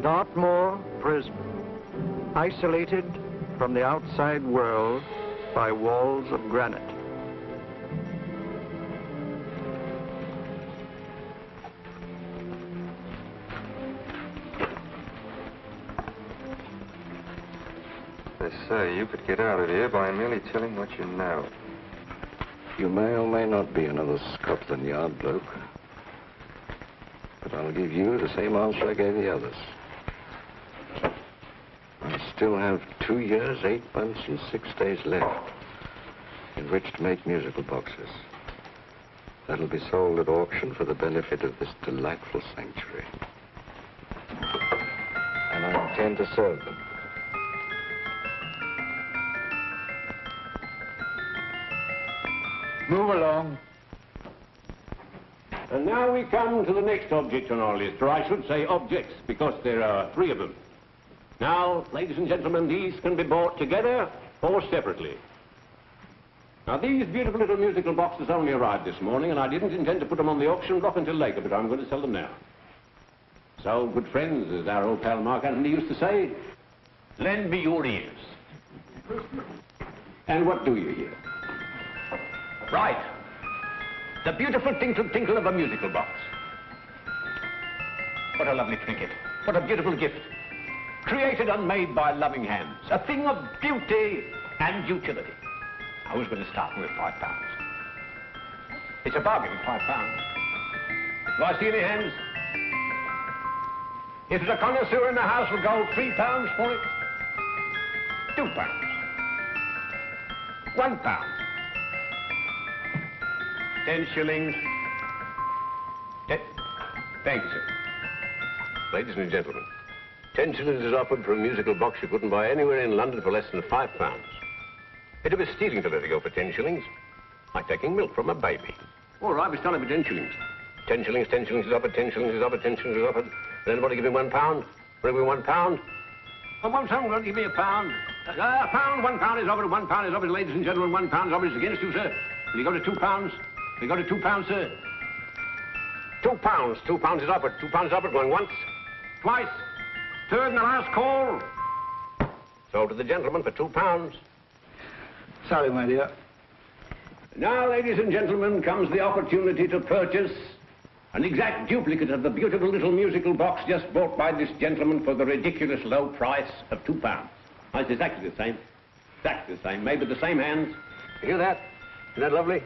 Dartmoor Prison, isolated from the outside world by walls of granite. They say you could get out of here by merely telling what you know. You may or may not be another Scotland Yard bloke, but I'll give you the same answer I gave the others. I still have 2 years, 8 months, and 6 days left in which to make musical boxes. That'll be sold at auction for the benefit of this delightful sanctuary. And I intend to serve them. Move along. And now we come to the next object on our list, or I should say objects, because there are 3 of them. Now, ladies and gentlemen, these can be bought together or separately. Now, these beautiful little musical boxes only arrived this morning, and I didn't intend to put them on the auction block until later, but I'm going to sell them now. So, good friends, as our old pal Mark Antony used to say, lend me your ears. And what do you hear? Right. The beautiful tinkle tinkle of a musical box. What a lovely trinket. What a beautiful gift. Created and made by loving hands. A thing of beauty and utility. I was going to start with £5. It's a bargain, £5. Do I see any hands? If there's a connoisseur in the house, we'll go £3 for it. £2. £1. 10 shillings. Thank you, sir. Ladies and gentlemen, 10 shillings is offered for a musical box you couldn't buy anywhere in London for less than £5. It'd be stealing to let it go for 10 shillings. Like taking milk from a baby. All right, we're selling for 10 shillings. 10 shillings, 10 shillings is offered, 10 shillings is offered, 10 shillings is offered. Will anybody give me £1? Will give me £1? And won't someone give me £1? £1 is offered, £1 is offered, ladies and gentlemen, £1 is offered against you, sir. Will you go to £2? Will you go to £2, sir? £2. £2 is offered. £2 is offered. Going once, twice, third and the last call. Sold to the gentleman for £2. Sorry, my dear. Now, ladies and gentlemen, comes the opportunity to purchase an exact duplicate of the beautiful little musical box just bought by this gentleman for the ridiculous low price of £2. Now, it's exactly the same. Exactly the same. Made with the same hands. You hear that? Isn't that lovely?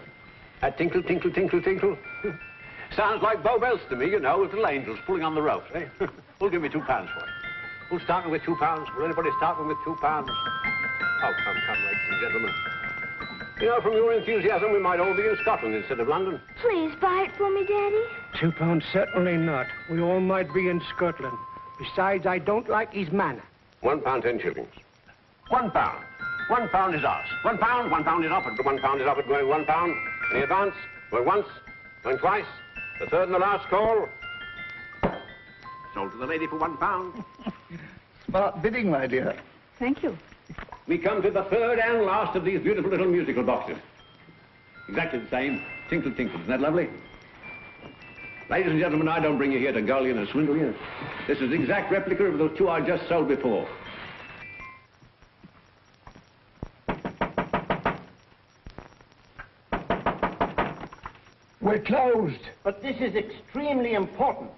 That tinkle, tinkle, tinkle, tinkle. Sounds like Bow Bells to me, you know, with little angels pulling on the ropes, eh? Who'll give me £2 for it? Who's starting with £2? Will anybody start with £2? Oh, come, ladies and gentlemen. You know, from your enthusiasm, we might all be in Scotland instead of London. Please buy it for me, Daddy. £2, certainly not. We all might be in Scotland. Besides, I don't like his manner. £1, 10 shillings. £1. £1 is ours. £1 is offered. £1 is offered, going £1. Any advance? Going once, going twice, the third and the last call. Sold to the lady for £1. Smart bidding, my dear. Thank you. We come to the third and last of these beautiful little musical boxes. Exactly the same. Tinkle, tinkle. Isn't that lovely? Ladies and gentlemen, I don't bring you here to gull you and swindle you. This is the exact replica of those 2 I just sold before. We're closed. But this is extremely important.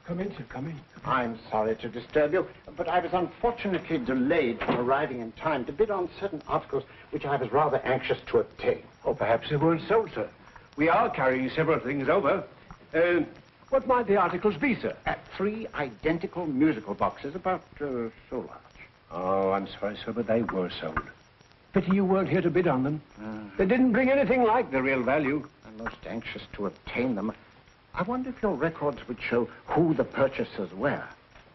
Come in, sir, come in. I'm sorry to disturb you, but I was unfortunately delayed from arriving in time to bid on certain articles which I was rather anxious to obtain. Or perhaps they weren't sold, sir. We are carrying several things over. What might the articles be, sir? 3 identical musical boxes, about so large. Oh, I'm sorry, sir, but they were sold. Pity you weren't here to bid on them. They didn't bring anything like the real value. I'm most anxious to obtain them. I wonder if your records would show who the purchasers were.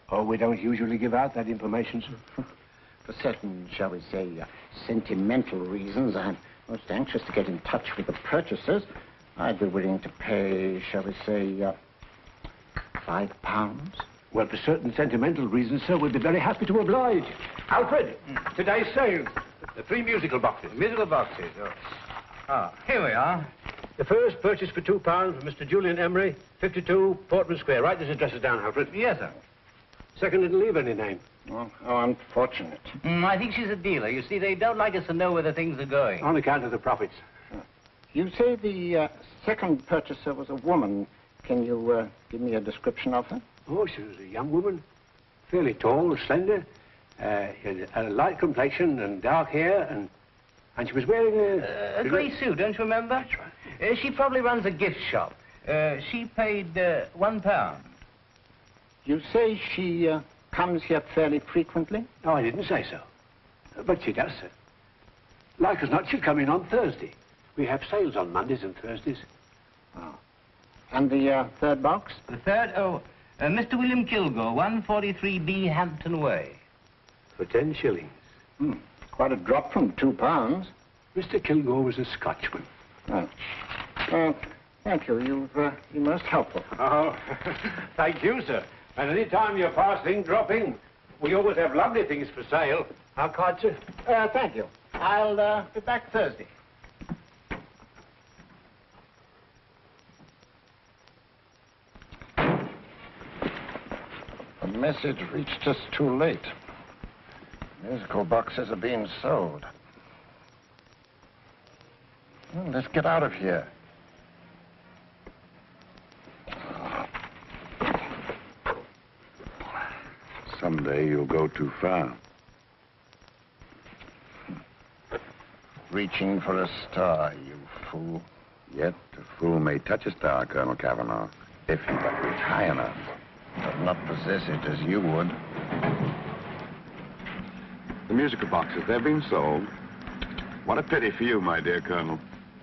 Oh, we don't usually give out that information, sir. For certain, shall we say, sentimental reasons, I'm most anxious to get in touch with the purchasers. I'd be willing to pay, shall we say, £5. Well, for certain sentimental reasons, sir, we'd be very happy to oblige. Alfred, today's sale. The 3 musical boxes. Musical boxes, oh. Ah, here we are. The first purchase for £2 from Mr. Julian Emery, 52 Portman Square. Write this address down, Alfred. Yes, sir. Second didn't leave any name. Oh, how unfortunate. I think she's a dealer. You see, they don't like us to know where the things are going. On account of the profits. You say the second purchaser was a woman. Can you give me a description of her? Oh, she was a young woman. Fairly tall, slender. Had a light complexion and dark hair, and she was wearing A grey suit, don't you remember? That's right. She probably runs a gift shop. She paid £1. You say she comes here fairly frequently? No, I didn't say so. But she does, sir. Like as not, she'll come in on Thursday. We have sales on Mondays and Thursdays. Oh. And the third box? The third, Mr. William Kilgore, 143B Hampton Way. For 10 shillings. Quite a drop from £2. Mr. Kilgore was a Scotchman. Oh. Thank you. You've been most helpful. Oh, thank you, sir. And any time you're passing, dropping, we always have lovely things for sale. Our card, sir? Thank you. I'll be back Thursday. The message reached us too late. Musical boxes are being sold. Well, let's get out of here. Someday you'll go too far. Reaching for a star, you fool. Yet a fool may touch a star, Colonel Cavanaugh, if he but reach high enough. But not possess it as you would. The musical boxes, they've been sold. What a pity for you, my dear Colonel.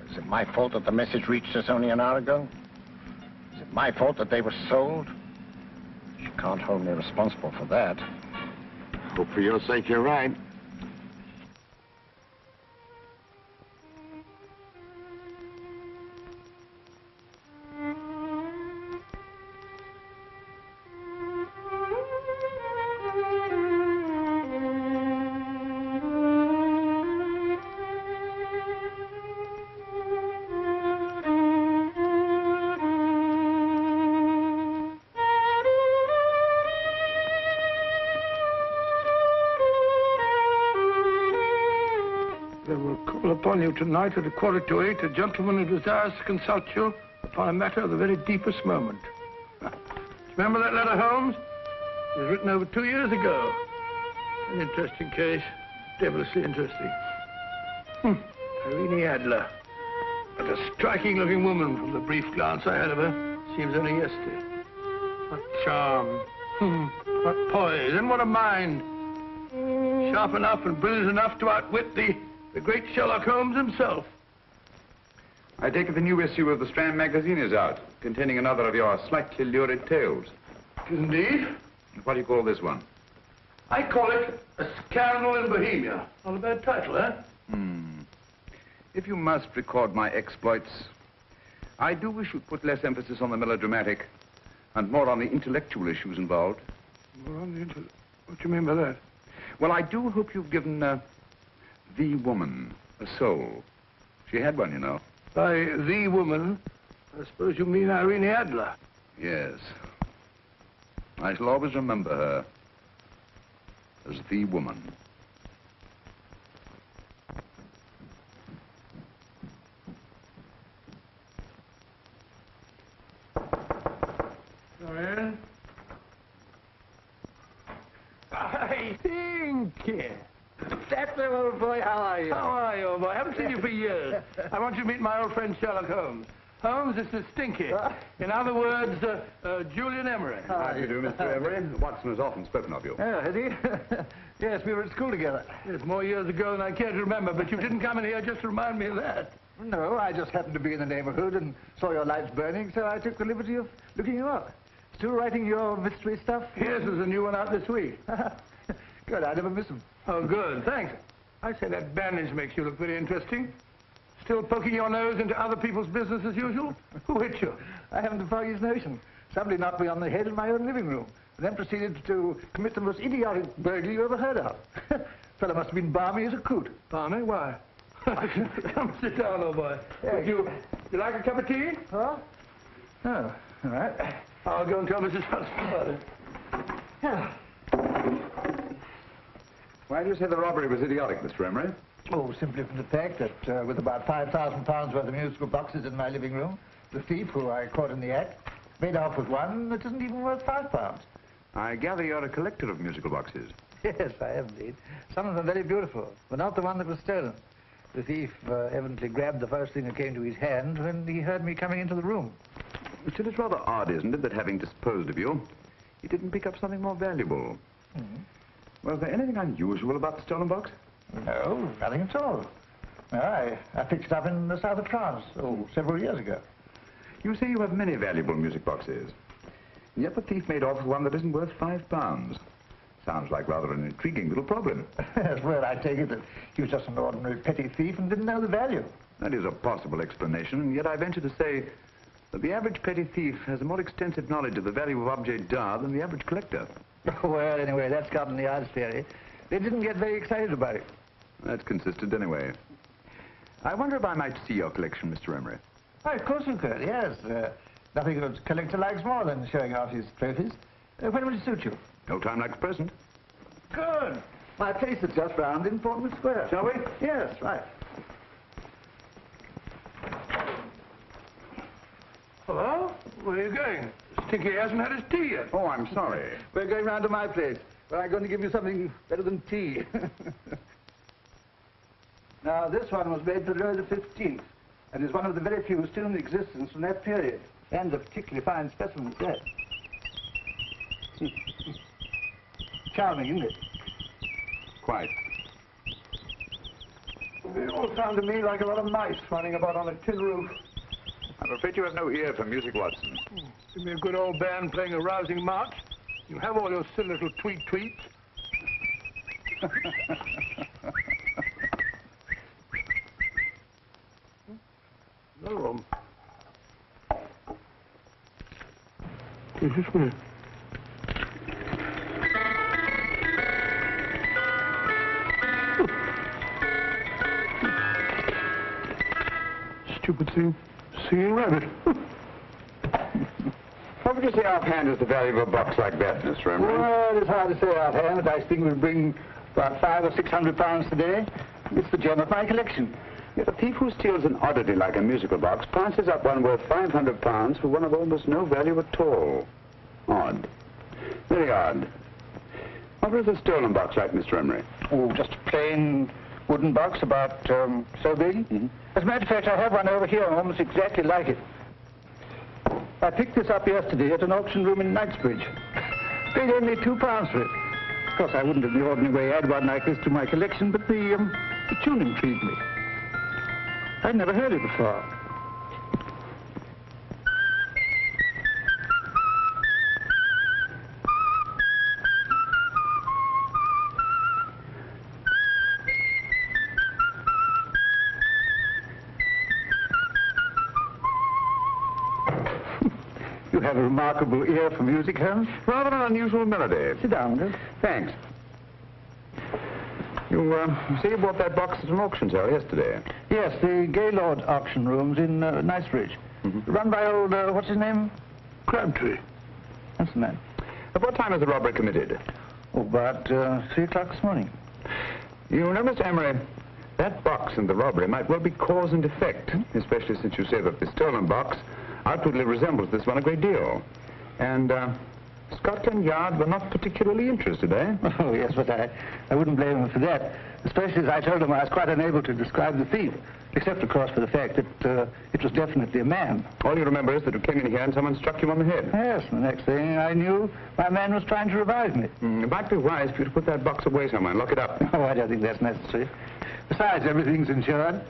Is it my fault that the message reached us only an hour ago? Is it my fault that they were sold? You can't hold me responsible for that. Hope for your sake you're right. Upon you tonight at 7:45, a gentleman who desires to consult you upon a matter of the very deepest moment. Do you remember that letter, Holmes? It was written over 2 years ago. An interesting case. Devilishly interesting. Irene Adler. But a striking-looking woman from the brief glance I had of her. Seems only yesterday. What charm. What poise. And what a mind. Sharp enough and brilliant enough to outwit the great Sherlock Holmes himself. I take it the new issue of the Strand magazine is out, containing another of your slightly lurid tales. Indeed. What do you call this one? I call it A Scandal in Bohemia. Not a bad title, eh? If you must record my exploits, I do wish you'd put less emphasis on the melodramatic and more on the intellectual issues involved. What do you mean by that? Well, I do hope you've given the woman a soul. She had one, you know. By the woman, I suppose you mean Irene Adler. Yes. I shall always remember her as the woman. Dorian? I think Dapper, old boy, how are you? How are you, old boy? I haven't seen you for years. I want you to meet my old friend Sherlock Holmes. Holmes, this is Stinky. In other words, Julian Emery. How do you do, Mr. Emery? Watson has often spoken of you. Oh, has he? Yes, we were at school together. Yes, more years ago than I care to remember, but you didn't come in here just to remind me of that. No, I just happened to be in the neighborhood and saw your lights burning, so I took the liberty of looking you up. Still writing your mystery stuff? Yes, there's a new one out this week. Good, I never miss them. Oh, good, thanks. I say that bandage makes you look very interesting. Still poking your nose into other people's business as usual? Who hit you? I haven't the foggiest notion. Somebody knocked me on the head in my own living room, and then proceeded to commit the most idiotic burglary you ever heard of. Fellow must have been balmy as a coot. Balmy? Why? Come sit down, old boy. Yeah, You like a cup of tea? Huh? Oh, all right. I'll go and tell Mrs. Hudson about it. Yeah. Why do you say the robbery was idiotic, Mr. Emery? Oh, simply from the fact that with about £5,000 worth of musical boxes in my living room, the thief, who I caught in the act, made off with one that isn't even worth £5. I gather you're a collector of musical boxes. Yes, I am indeed. Some of them very beautiful, but not the one that was stolen. The thief evidently grabbed the first thing that came to his hand when he heard me coming into the room. Still, it's rather odd, isn't it, that having disposed of you, he didn't pick up something more valuable. Was there anything unusual about the stolen box? No, nothing at all. No, I picked it up in the south of France, several years ago. You say you have many valuable music boxes, and yet the thief made off with one that isn't worth £5. Sounds like rather an intriguing little problem. Yes, well, I take it that he was just an ordinary petty thief and didn't know the value. That is a possible explanation, and yet I venture to say that the average petty thief has a more extensive knowledge of the value of objets d'art than the average collector. Well, anyway, that's Scotland Yard's theory. They didn't get very excited about it. That's consistent anyway. I wonder if I might see your collection, Mr. Emery. Oh, of course you could, yes. Nothing a collector likes more than showing off his trophies. When will it suit you? No time like the present. Good. My place is just round in Portman Square. Shall we? Yes, right. Hello? Where are you going? Stinky hasn't had his tea yet. Oh, I'm sorry. We're going round to my place, where I'm going to give you something better than tea. Now, this one was made for Louis XV, and is one of the very few still in existence from that period, and a particularly fine specimen at that. Charming, isn't it? Quite. They all sound to me like a lot of mice running about on a tin roof. I'm afraid you have no ear for music, Watson. Give me a good old band playing a rousing march. You have all your silly little tweets. No room. Is this one? Stupid thing. Singing rabbit. What would you say offhand is the value of a box like that, Mr. Emery? Well, it's hard to say offhand, but I think we'll bring about £500 or £600 today. It's the gem of my collection. Yet a thief who steals an oddity like a musical box passes up one worth £500 for one of almost no value at all. Odd. Very odd. What was a stolen box like, Mr. Emery? Oh, just a plain wooden box about so big. As a matter of fact, I have one over here almost exactly like it. I picked this up yesterday at an auction room in Knightsbridge. Paid only £2 for it. Of course, I wouldn't in the ordinary way add one like this to my collection, but the tune intrigued me. I'd never heard it before. You have a remarkable ear for music, Holmes. Rather an unusual melody. Sit down, Will. Thanks. You say you bought that box at an auction sale yesterday? Yes, the Gaylord auction rooms in Knightsbridge. Run by old, what's his name? Crabtree. That's the man. At what time was the robbery committed? Oh, about 3 o'clock this morning. You know, Mr. Emery, that box and the robbery might well be cause and effect, especially since you say that the stolen box outwardly resembles this one a great deal. And Scotland Yard were not particularly interested, eh? Oh, yes, but I wouldn't blame them for that, especially as I told them I was quite unable to describe the thief, except, of course, for the fact that it was definitely a man. All you remember is that you came in here and someone struck you on the head. Yes, and the next thing I knew, my man was trying to revive me. It might be wise for you to put that box away somewhere and lock it up. Oh, I don't think that's necessary. Besides, everything's insured.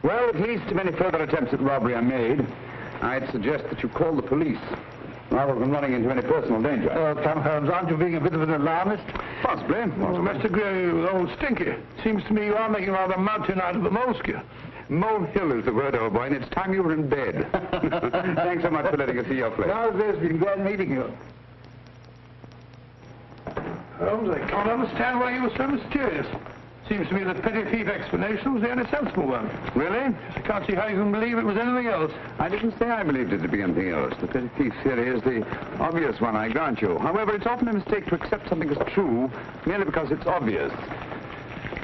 Well, at least if any further attempts at robbery are made, I'd suggest that you call the police, rather than running into any personal danger. Oh, come, Holmes, aren't you being a bit of an alarmist? Possibly. Well, Mr. Gray, with old Stinky, seems to me you are making rather a mountain out of a molehill. Molehill is the word, old boy, and it's time you were in bed. Thanks so much for letting us see your place. Now, it's been glad meeting you. Holmes, I can't understand why you were so mysterious. Seems to me that petty thief explanation was the only sensible one. Really? I can't see how you can believe it was anything else. I didn't say I believed it to be anything else. The petty thief theory is the obvious one, I grant you. However, it's often a mistake to accept something as true merely because it's obvious.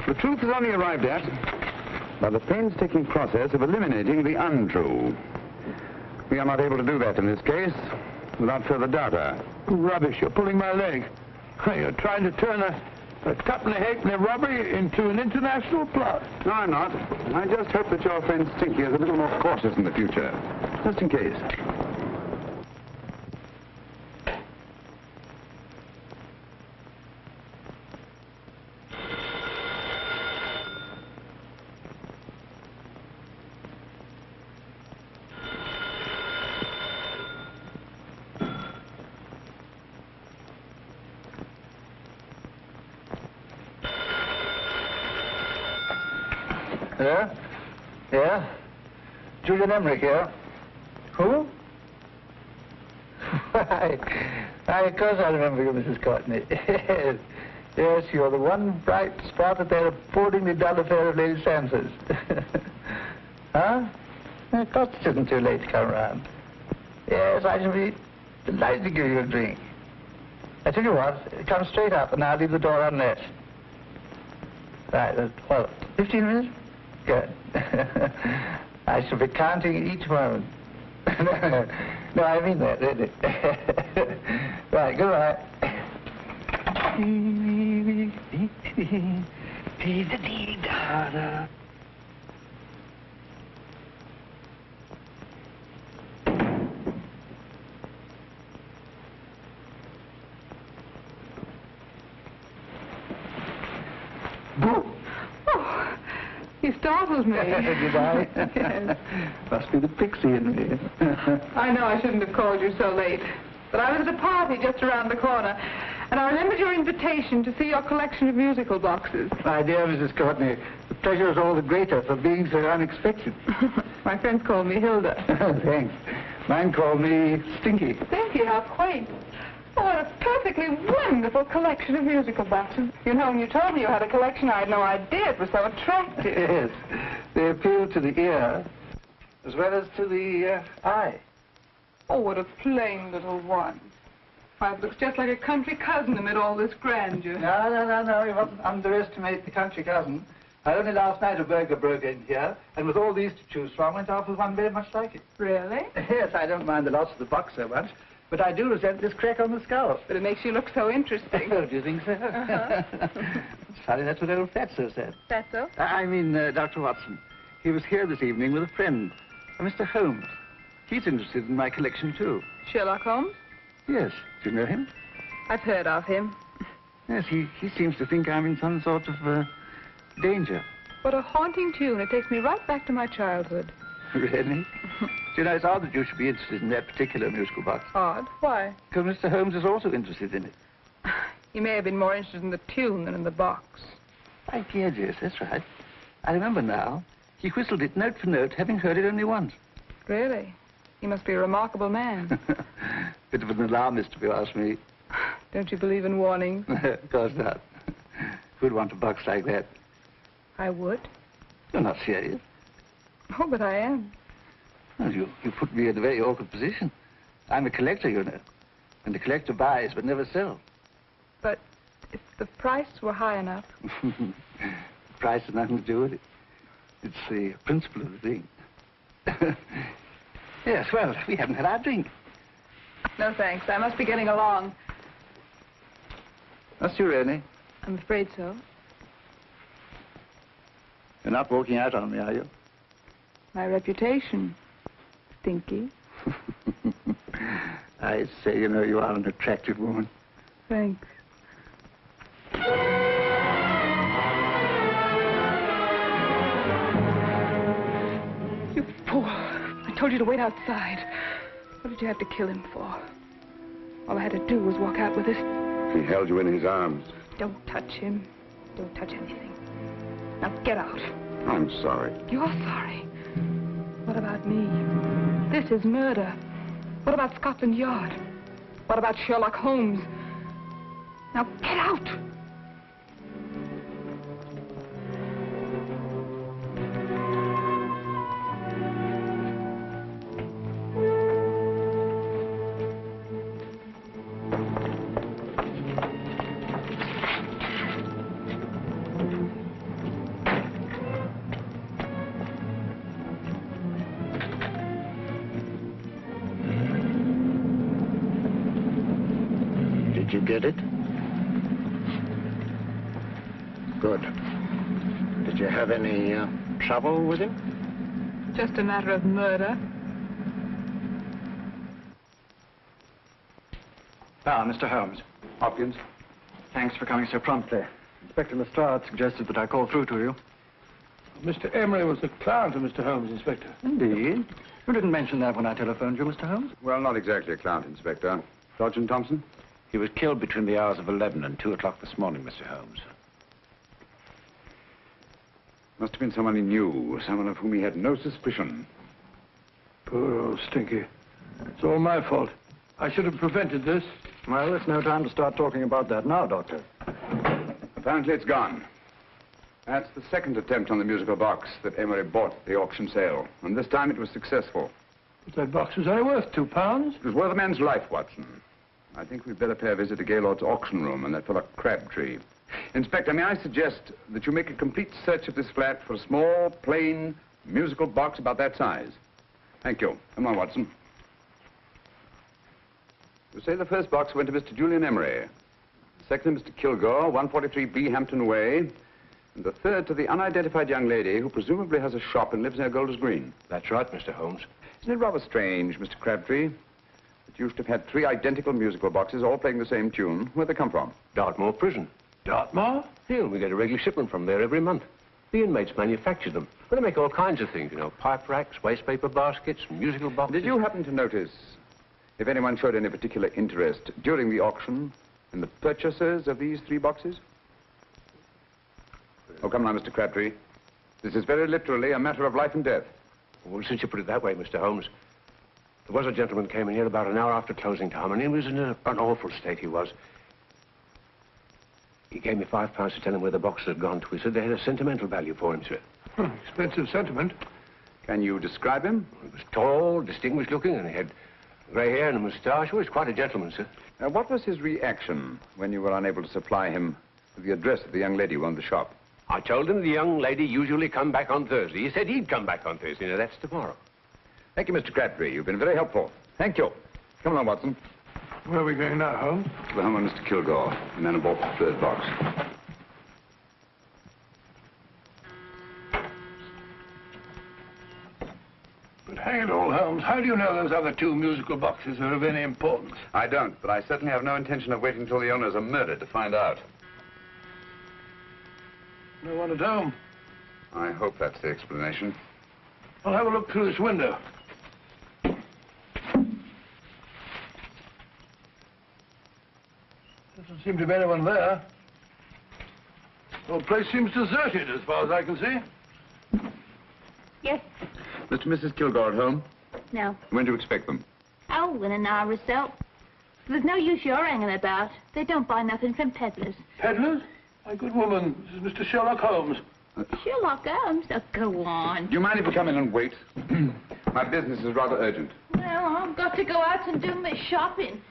The truth is only arrived at by the painstaking process of eliminating the untrue. We are not able to do that in this case without further data. Rubbish, you're pulling my leg. You're trying to turn a tuppenny halfpenny robbery into an international plot. No, I'm not. I just hope that your friend Stinky is a little more cautious in the future. Just in case. Yeah? Yeah? Julian Emmerich here. Who? Of course I remember you, Mrs. Courtney. Yes. Yes, you're the one bright spot at that appallingly dull affair of Lady Sansa's. Huh? Of course it isn't too late to come around. Yes, I shall be delighted to give you a drink. I tell you what, come straight up and I'll leave the door unlatched. Right, well, 15 minutes? Good. I shall be counting each moment. No, I mean that, really. Right, goodbye. You startled me. Did I? Yes. Must be the pixie in me. I know I shouldn't have called you so late, but I was at a party just around the corner, and I remembered your invitation to see your collection of musical boxes. My dear Mrs. Courtney, the pleasure is all the greater for being so unexpected. My friends call me Hilda. Thanks. Mine called me Stinky. Stinky, how quaint. Oh, what a perfectly wonderful collection of musical boxes. You know, when you told me you had a collection, I had no idea it was so attractive. Yes. They appeal to the ear as well as to the eye. Oh, what a plain little one. Why, it looks just like a country cousin amid all this grandeur. No. You mustn't underestimate the country cousin. Only last night a burglar broke in here, and with all these to choose from, went off with one very much like it. Really? Yes, I don't mind the loss of the box so much, but I do resent this crack on the skull. But it makes you look so interesting. Oh, do you think so? It's funny, that's what old Fatso said. Fatso? I mean, Dr. Watson. He was here this evening with a friend, Mr. Holmes. He's interested in my collection, too. Sherlock Holmes? Yes. Do you know him? I've heard of him. Yes, he seems to think I'm in some sort of danger. What a haunting tune. It takes me right back to my childhood. Really? You know, it's odd that you should be interested in that particular musical box. Odd? Why? Because Mr. Holmes is also interested in it. He may have been more interested in the tune than in the box. My dear, yes, that's right. I remember now. He whistled it note for note, having heard it only once. Really? He must be a remarkable man. Bit of an alarmist, if you ask me. Don't you believe in warnings? Of course not. Who'd want a box like that? I would. You're not serious. Oh, but I am. Well, you put me in a very awkward position. I'm a collector, you know. And the collector buys but never sells. But if the price were high enough... The price has nothing to do with it. It's the principle of the thing. Yes, well, we haven't had our drink. No, thanks. I must be getting along. Must you really? I'm afraid so. You're not walking out on me, are you? My reputation. Stinky. I say, you know, you are an attractive woman. Thanks. You fool. I told you to wait outside. What did you have to kill him for? All I had to do was walk out with it. He held you in his arms. Don't touch him. Don't touch anything. Now get out. I'm sorry. You're sorry. What about me? This is murder. What about Scotland Yard? What about Sherlock Holmes? Now get out! Did you get it? Good. Did you have any trouble with him? Just a matter of murder. Ah, Mr. Holmes. Hopkins. Thanks for coming so promptly. Inspector Lestrade suggested that I call through to you. Mr. Emery was the client of Mr. Holmes, Inspector. Indeed. You didn't mention that when I telephoned you, Mr. Holmes. Well, not exactly a client, Inspector. Sergeant Thompson? He was killed between the hours of 11 and 2 o'clock this morning, Mr. Holmes. Must have been someone he knew, someone of whom he had no suspicion. Poor old Stinky. It's all my fault. I should have prevented this. Well, it's no time to start talking about that now, Doctor. Apparently it's gone. That's the second attempt on the musical box that Emery bought at the auction sale. And this time it was successful. But that box was only worth £2. It was worth a man's life, Watson. I think we'd better pay a visit to Gaylord's auction room and that fellow Crabtree. Inspector, may I suggest that you make a complete search of this flat for a small, plain, musical box about that size? Thank you. Come on, Watson. You say the first box went to Mr. Julian Emery. The second to Mr. Kilgore, 143B Hampton Way. And the third to the unidentified young lady who presumably has a shop and lives near Golders Green. That's right, Mr. Holmes. Isn't it rather strange, Mr. Crabtree, that you should have had 3 identical musical boxes all playing the same tune? Where'd they come from? Dartmoor Prison. Dartmoor? Yeah, we get a regular shipment from there every month. The inmates manufacture them. Well, they make all kinds of things, you know, pipe racks, waste paper baskets, musical boxes. Did you happen to notice if anyone showed any particular interest during the auction in the purchasers of these 3 boxes? Oh, come now, Mr. Crabtree. This is very literally a matter of life and death. Well, since you put it that way, Mr. Holmes, there was a gentleman came in here about an hour after closing time, and he was in an awful state, he was. He gave me £5 to tell him where the boxes had gone to. He said they had a sentimental value for him, sir. Expensive sentiment. Can you describe him? He was tall, distinguished looking, and he had grey hair and a moustache. He was quite a gentleman, sir. What was his reaction when you were unable to supply him with the address of the young lady who owned the shop? I told him the young lady usually come back on Thursday. He said he'd come back on Thursday. Now, that's tomorrow. Thank you, Mr. Crabtree. You've been very helpful. Thank you. Come along, Watson. Where are we going now, Holmes? To the home of Mr. Kilgore, the man who bought the third box. But hang it all, Holmes, how do you know those other 2 musical boxes are of any importance? I don't, but I certainly have no intention of waiting until the owners are murdered to find out. No one at home. I hope that's the explanation. I'll have a look through this window. Doesn't seem to be anyone there. The whole place seems deserted as far as I can see. Yes. Mr. and Mrs. Kilgore at home? No. When do you expect them? Oh, in an hour or so. There's no use you're hanging about. They don't buy nothing from peddlers. Peddlers? My good woman, this is Mr. Sherlock Holmes. Sherlock Holmes? Oh, go on. Do you mind if we come in and wait? My business is rather urgent. Well, I've got to go out and do my shopping.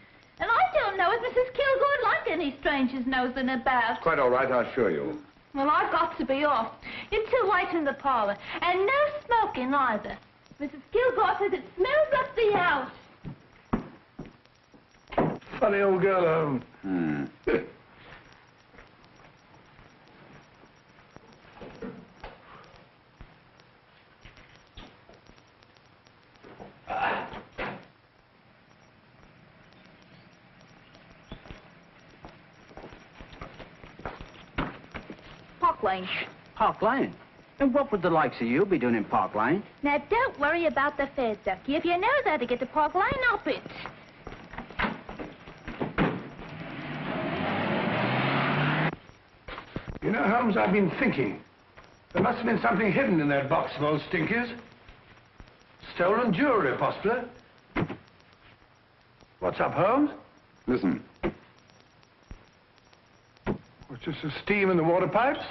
And I don't know if Mrs. Kilgore'd like any strangers nosing about. Quite all right, I assure you. Well, I've got to be off. It's too late in the parlor. And no smoking either. Mrs. Kilgore says it smells up the house. Funny old girl, Holmes. Park Lane. Park Lane? And what would the likes of you be doing in Park Lane? Now, don't worry about the fares, Ducky. If you know how to get to Park Lane, up it. You know, Holmes, I've been thinking. There must have been something hidden in that box of old Stinky's. Stolen jewelry, possibly. What's up, Holmes? Listen. What's this, the steam in the water pipes?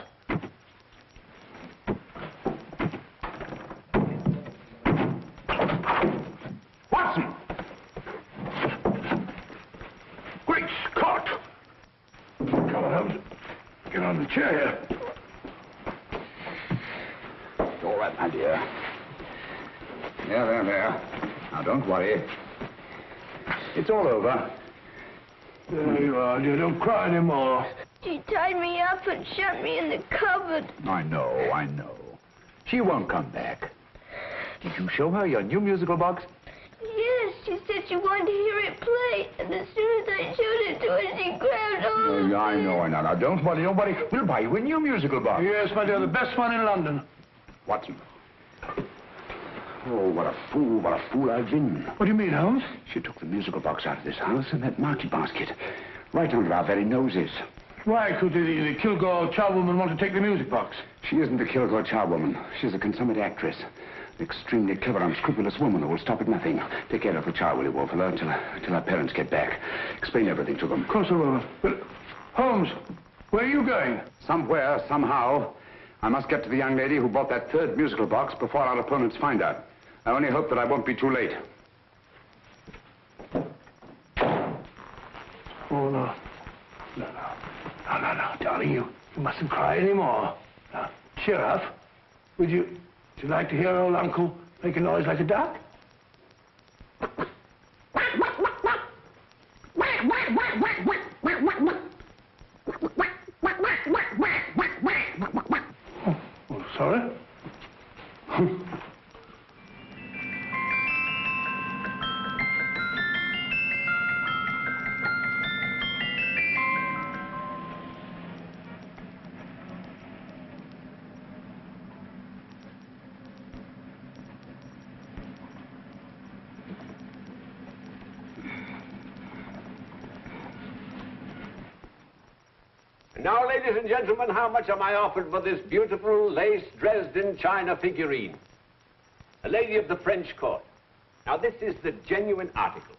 Watson! Great Scott! Come on, Holmes. Get on the chair here. It's all right, my dear. There. Now, don't worry. It's all over. There you are, dear. Don't cry anymore. She tied me up and shut me in the cupboard. I know. She won't come back. Did you show her your new musical box? Yes, she said she wanted to hear it play, and as soon as I showed it to her, she grabbed hold of me. I know. Now, don't worry. We'll buy you a new musical box. Yes, my dear, the best one in London. Watson. Oh, what a fool I've been. What do you mean, Holmes? She took the musical box out of this house and that market basket, right under our very noses. Why could the Kilgore charwoman want to take the music box? She isn't the Kilgore charwoman. She's a consummate actress. An extremely clever, unscrupulous woman who will stop at nothing. Take care of the child, will you, Wolfella, till our parents get back. Explain everything to them. Of course I will. But, Holmes, where are you going? Somewhere, somehow. I must get to the young lady who bought that third musical box before our opponents find out. I only hope that I won't be too late. Oh, no. No, darling, you mustn't cry anymore. Now, cheer up. Would you like to hear old Uncle make a noise like a duck? Oh, sorry. Now, ladies and gentlemen, how much am I offered for this beautiful lace Dresden china figurine? A lady of the French court. Now, this is the genuine article.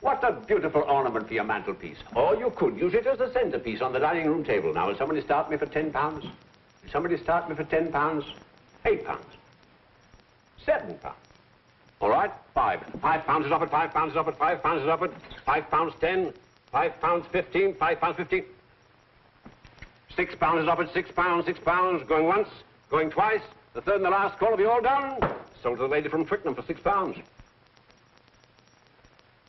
What a beautiful ornament for your mantelpiece. Or you could use it as a centerpiece on the dining room table. Now, will somebody start me for £10? Will somebody start me for £10? £8? £7? All right, £5 is offered, £5 is offered, £5 is offered, £5.10, £5.15, £5.15. £6 is offered, £6, going once, going twice. The third and the last call will be all done. Sold to the lady from Twickenham for £6.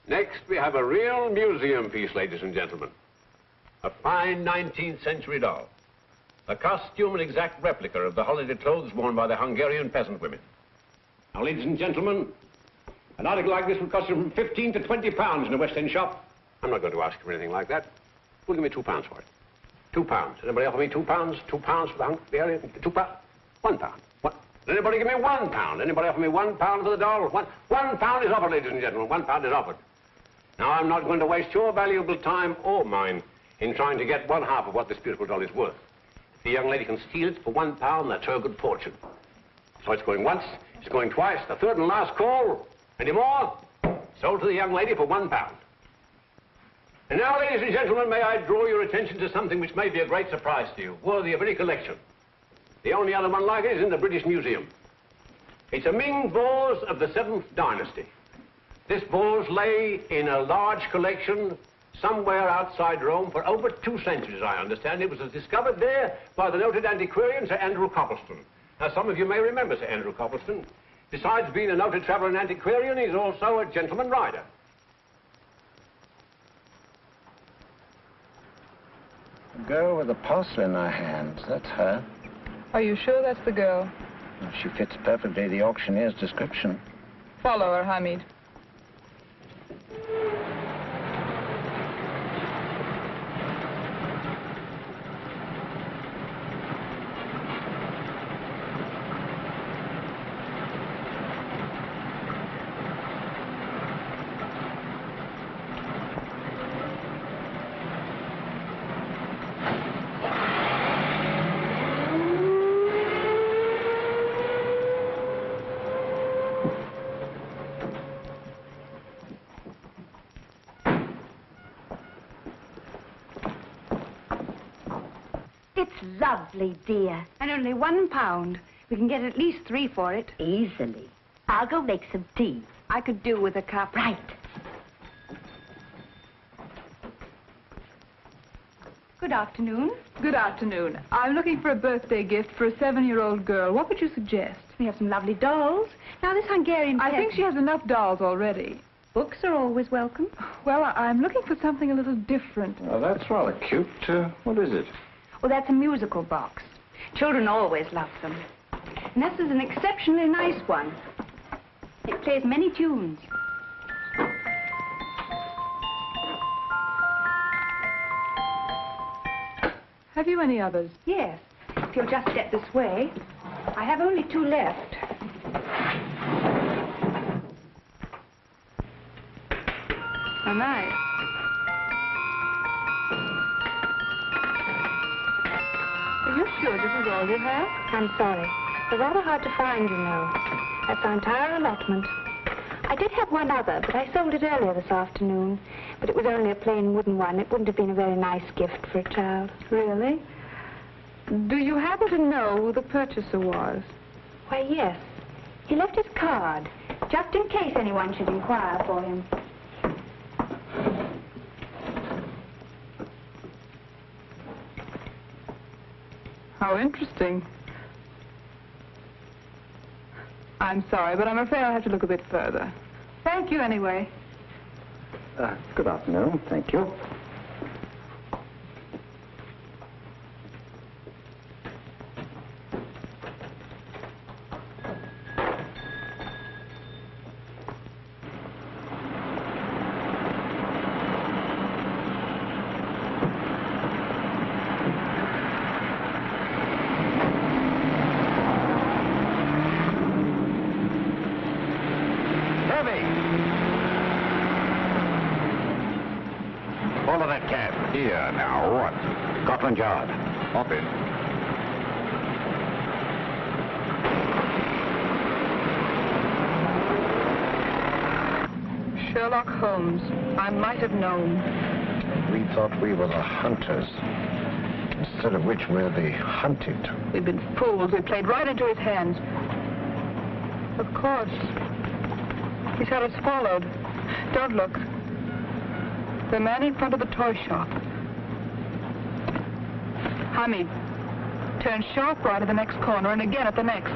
Next, we have a real museum piece, ladies and gentlemen. A fine 19th century doll. A costume and exact replica of the holiday clothes worn by the Hungarian peasant women. Now, ladies and gentlemen, an article like this will cost you from £15 to £20 in a West End shop. I'm not going to ask you for anything like that. Who'll give me £2 for it? £2. Anybody offer me £2? £2 for the Hungarian? £2? £1. What? Anybody give me £1? Anybody offer me £1 for the doll? £1 is offered, ladies and gentlemen. £1 is offered. Now, I'm not going to waste your valuable time or mine in trying to get one half of what this beautiful doll is worth. If the young lady can steal it for £1, that's her good fortune. So it's going once, it's going twice, the third and last call. Any more? Sold to the young lady for £1. And now, ladies and gentlemen, may I draw your attention to something which may be a great surprise to you, worthy of any collection. The only other one like it is in the British Museum. It's a Ming vase of the 7th dynasty. This vase lay in a large collection somewhere outside Rome for over 2 centuries, I understand. It was discovered there by the noted antiquarian, Sir Andrew Coppleston. Now, some of you may remember Sir Andrew Coppleston. Besides being a noted traveler and antiquarian, he's also a gentleman rider. The girl with the parcel in her hands, that's her. Are you sure that's the girl? Well, she fits perfectly the auctioneer's description. Follow her, Hamid. Lovely, dear. And only £1. We can get at least 3 for it. Easily. I'll go make some tea. I could do with a cup. Right. Good afternoon. Good afternoon. I'm looking for a birthday gift for a 7-year-old girl. What would you suggest? We have some lovely dolls. Now, this Hungarian I think she has enough dolls already. Books are always welcome. Well, I'm looking for something a little different. Oh, that's rather cute. What is it? Well, that's a musical box. Children always love them. And this is an exceptionally nice one. It plays many tunes. Have you any others? Yes. If you'll just step this way. I have only 2 left. Oh, nice. Are you sure this is all you have? I'm sorry. They're rather hard to find, you know. That's our entire allotment. I did have one other, but I sold it earlier this afternoon. But it was only a plain wooden one. It wouldn't have been a very nice gift for a child. Really? Do you happen to know who the purchaser was? Why, yes. He left his card, just in case anyone should inquire for him. How interesting. I'm sorry, but I'm afraid I'll have to look a bit further. Thank you anyway. Good afternoon. Thank you. All of that cab. Here, now, what? Scotland Yard. Hop in. Sherlock Holmes. I might have known. We thought we were the hunters, instead of which we're the hunted. We've been fools. We played right into his hands. Of course. He's had us followed. Don't look. The man in front of the toy shop. Hamid, turn sharp right at the next corner and again at the next.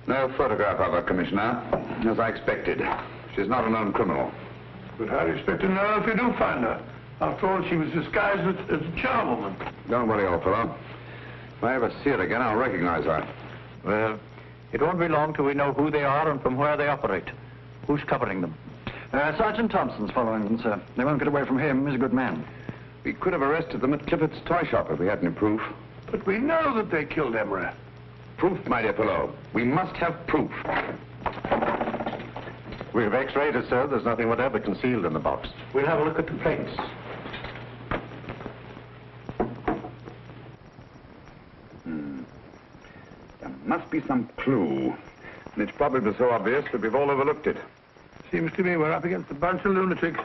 No photograph of her, Commissioner, as I expected. She's not a known criminal. But how do you expect to know if you do find her? After all, she was disguised as a charwoman. Don't worry, old fellow. If I ever see her again, I'll recognize her. Well, it won't be long till we know who they are and from where they operate. Who's covering them? Sergeant Thompson's following them, sir. They won't get away from him. He's a good man. We could have arrested them at Clifford's toy shop if we had any proof. But we know that they killed Emery. Proof, my dear fellow. We must have proof. We've x-rayed it, sir. There's nothing whatever concealed in the box. We'll have a look at the plates. There must be some clue. And it's probably so obvious that we've all overlooked it. Seems to me we're up against a bunch of lunatics.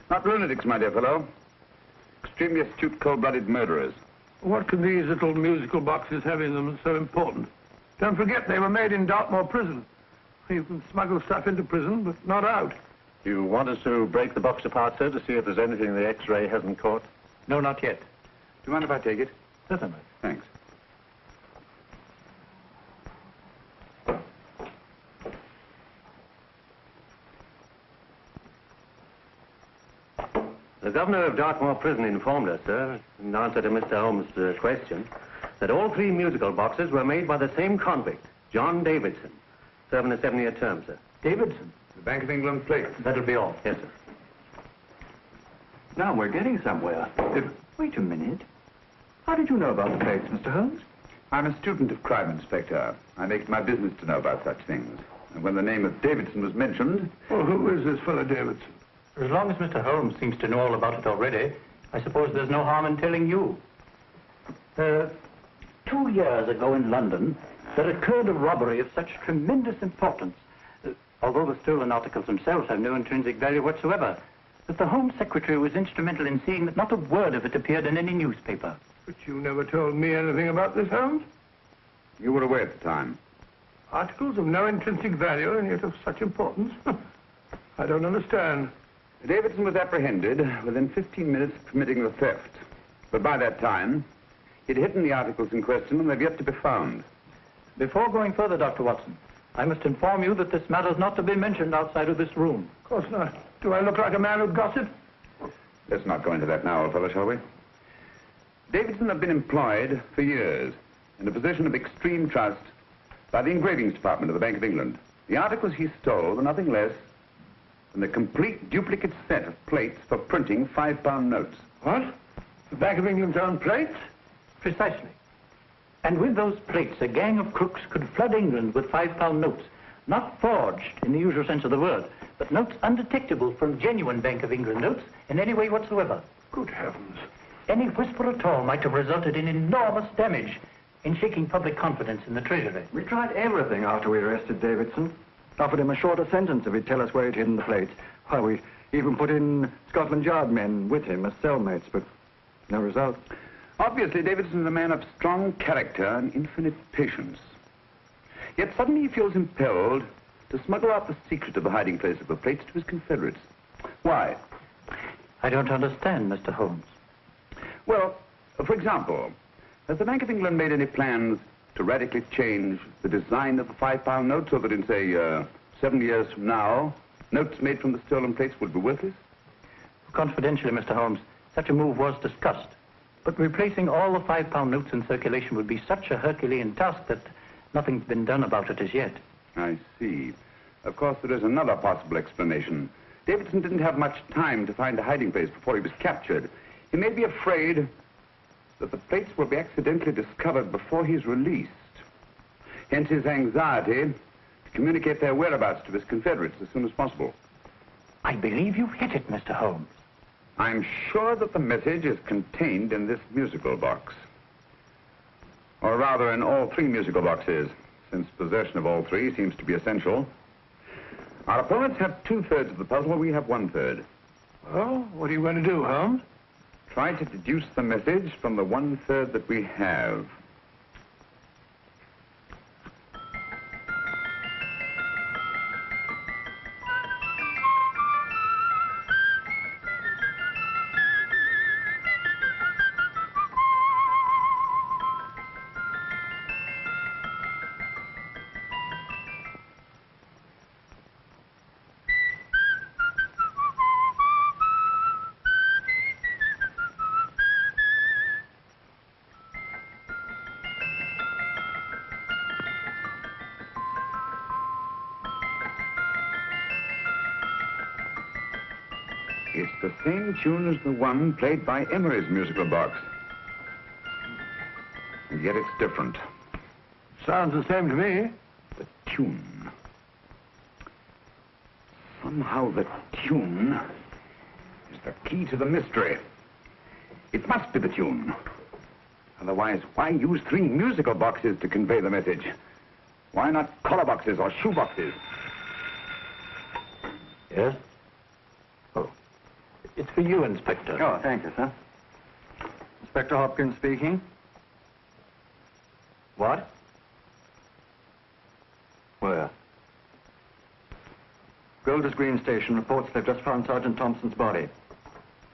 Not lunatics, my dear fellow. Extremely astute, cold-blooded murderers. What can these little musical boxes have in them that's so important? Don't forget, they were made in Dartmoor prison. You can smuggle stuff into prison, but not out. You want us to break the box apart, sir, to see if there's anything the x-ray hasn't caught? No, not yet. Do you mind if I take it? Certainly. Thanks. The governor of Dartmoor Prison informed us, sir, in answer to Mr. Holmes' question, that all 3 musical boxes were made by the same convict, John Davidson, serving a 7-year term, sir. Davidson? The Bank of England plate. That'll be all. Yes, sir. Now we're getting somewhere. Wait a minute. How did you know about the plates, Mr. Holmes? I'm a student of crime, Inspector. I make it my business to know about such things. And when the name of Davidson was mentioned... Well, who is this fellow Davidson? As long as Mr. Holmes seems to know all about it already, I suppose there's no harm in telling you. 2 years ago in London, there occurred a robbery of such tremendous importance, although the stolen articles themselves have no intrinsic value whatsoever, that the Home Secretary was instrumental in seeing that not a word of it appeared in any newspaper. But you never told me anything about this, Holmes. You were away at the time. Articles of no intrinsic value and yet of such importance? I don't understand. Davidson was apprehended within 15 minutes of committing the theft. But by that time, he He'd hidden the articles in question, and they've yet to be found. Before going further, Dr. Watson, I must inform you that this matter is not to be mentioned outside of this room. Of course not. Do I look like a man who'd gossip? Let's not go into that now, old fellow, shall we? Davidson had been employed for years in a position of extreme trust by the engravings department of the Bank of England. The articles he stole were nothing less than a complete duplicate set of plates for printing £5 notes. What? The Bank of England's own plates? Precisely. And with those plates, a gang of crooks could flood England with £5 notes, not forged in the usual sense of the word, but notes undetectable from genuine Bank of England notes in any way whatsoever. Good heavens. Any whisper at all might have resulted in enormous damage in shaking public confidence in the Treasury. We tried everything after we arrested Davidson. Offered him a shorter sentence if he'd tell us where he'd hidden the plates. Why, we even put in Scotland Yard men with him as cellmates, but no result. Obviously, Davidson is a man of strong character and infinite patience. Yet suddenly he feels impelled to smuggle out the secret of the hiding place of the plates to his confederates. Why? I don't understand, Mr. Holmes. Well, for example, has the Bank of England made any plans to radically change the design of the £5 note so that in, say, 7 years from now, notes made from the stolen plates would be worthless? Confidentially, Mr. Holmes, such a move was discussed. But replacing all the £5 notes in circulation would be such a Herculean task that nothing's been done about it as yet. I see. Of course, there is another possible explanation. Davidson didn't have much time to find a hiding place before he was captured. He may be afraid that the plates will be accidentally discovered before he's released. Hence his anxiety to communicate their whereabouts to his confederates as soon as possible. I believe you've hit it, Mr. Holmes. I'm sure that the message is contained in this musical box. Or rather, in all 3 musical boxes, since possession of all 3 seems to be essential. Our opponents have 2/3 of the puzzle, we have 1/3. Well, what are you going to do, Holmes? Try to deduce the message from the 1/3 that we have. It's the same tune as the one played by Emery's musical box. And yet it's different. Sounds the same to me. The tune. Somehow the tune is the key to the mystery. It must be the tune. Otherwise, why use 3 musical boxes to convey the message? Why not collar boxes or shoe boxes? Yes? It's for you, Inspector. Oh, thank you, sir. Inspector Hopkins speaking. What? Where? Golders Green Station reports they've just found Sergeant Thompson's body.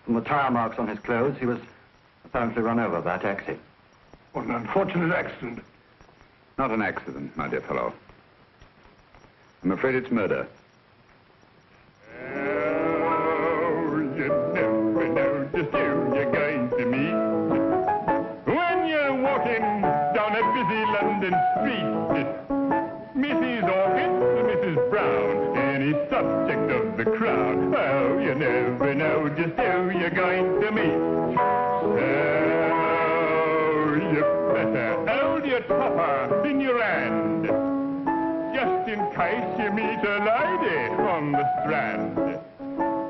From the tire marks on his clothes, he was apparently run over by a taxi. What an unfortunate accident. Not an accident, my dear fellow. I'm afraid it's murder. Just who you're going to meet when you're walking down a busy London street. Mrs. Orchid, Mrs. Brown, any subject of the crowd. Oh, you never know just who you're going to meet. So you better hold your topper in your hand, just in case you meet a lady on the Strand.